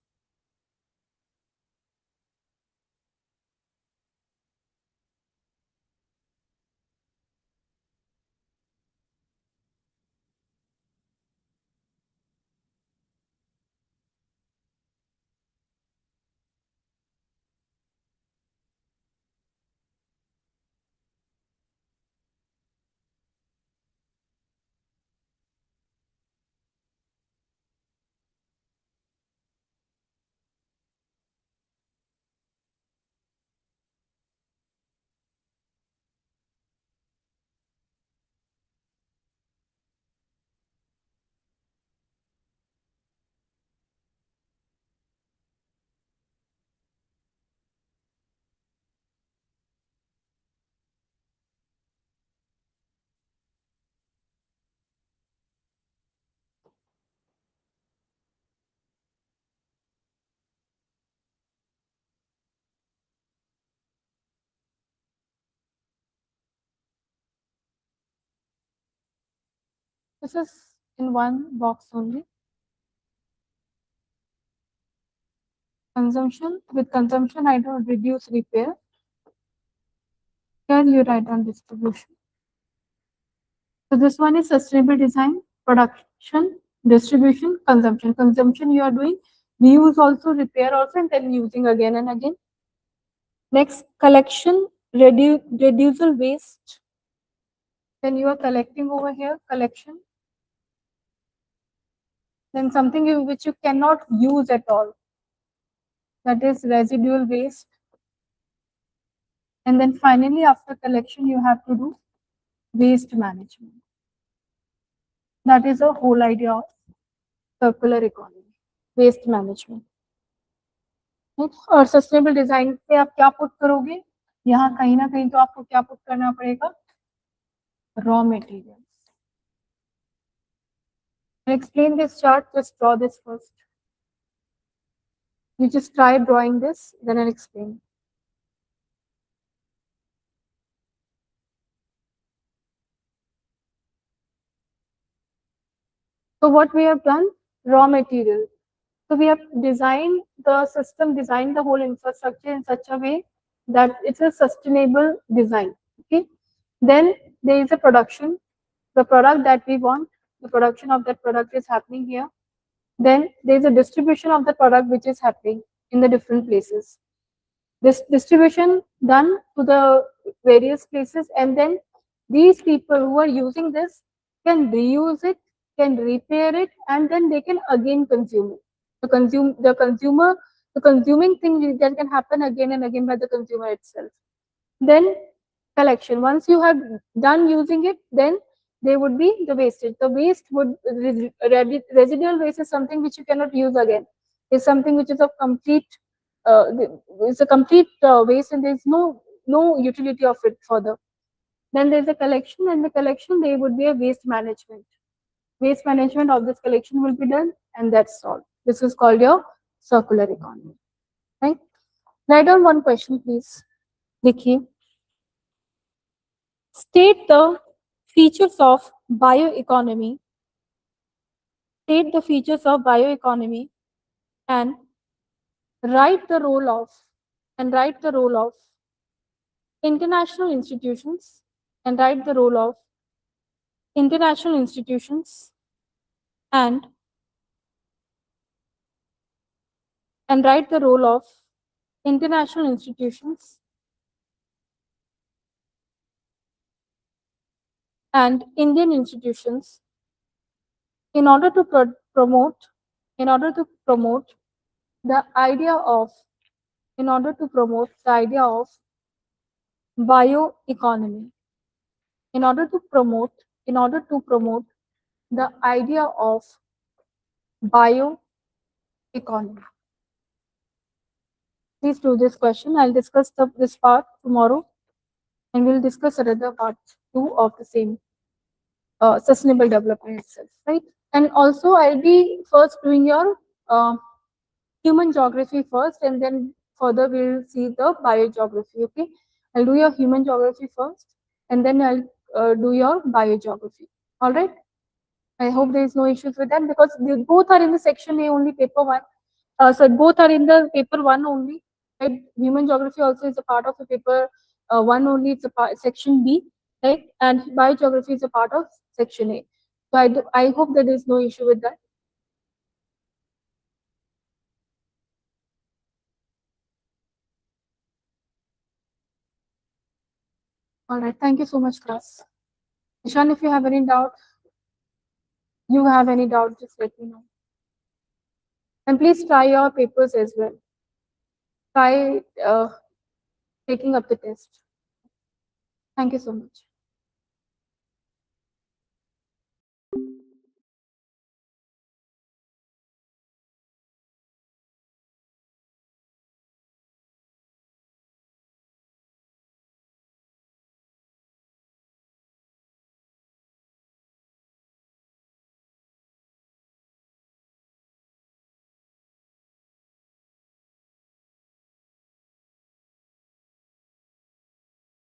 A: This is in one box only. Consumption. With consumption, I don't reduce repair. Here you write down distribution. So this one is sustainable design, production, distribution, consumption. Consumption you are doing, reuse also, repair also, and then using again and again. Next, collection, reducible waste. Then you are collecting over here, collection. Then something which you cannot use at all. That is residual waste. And then finally, after collection, you have to do waste management. That is the whole idea of circular economy, waste management. और sustainable design पे आप क्या put करोगे? यहाँ कहीं ना कहीं तो आपको क्या पुट करना पड़ेगा? Raw materials. Explain this chart. Just draw this first. You just try drawing this, then I'll explain. So what we have done? Raw material. So we have designed the system, designed the whole infrastructure in such a way that it's a sustainable design. Okay. Then there is a production. The product that we want, the production of that product is happening here. Then there is a distribution of the product which is happening in the different places. This distribution done to the various places, and then these people who are using this can reuse it, can repair it, and then they can again consume it. The consuming thing that can happen again and again by the consumer itself. Then collection. Once you have done using it, then there would be the wastage. The waste would residual waste is something which you cannot use again. It's something which is of complete it's a complete waste, and there's no no utility of it further. Then there's a collection, and the collection there would be a waste management. Waste management of this collection will be done, and that's all. This is called your circular economy. Right? Write down one question, please. देखिए, state the features of bioeconomy. State the features of bioeconomy and write the role of international institutions and write the role of international institutions and write the role of international institutions and Indian institutions in order to promote the idea of bioeconomy, in order to promote the idea of bioeconomy. Please do this question. I'll discuss this part tomorrow, and we'll discuss another part 2 of the same sustainable development itself, right? And also, I'll be first doing your human geography first, and then further we'll see the biogeography. Okay, I'll do your human geography first, and then I'll do your biogeography. All right. I hope there is no issues with that, because they both are in the section A only, paper 1. So both are in the paper 1 only. Right? Human geography also is a part of the paper 1 only. It's a part, section B, right? And biogeography is a part of section A. So I hope that there is no issue with that. All right. Thank you so much, class. Ishan, if you have any doubt, just let me know. And please try your papers as well. Try taking up the test. Thank you so much.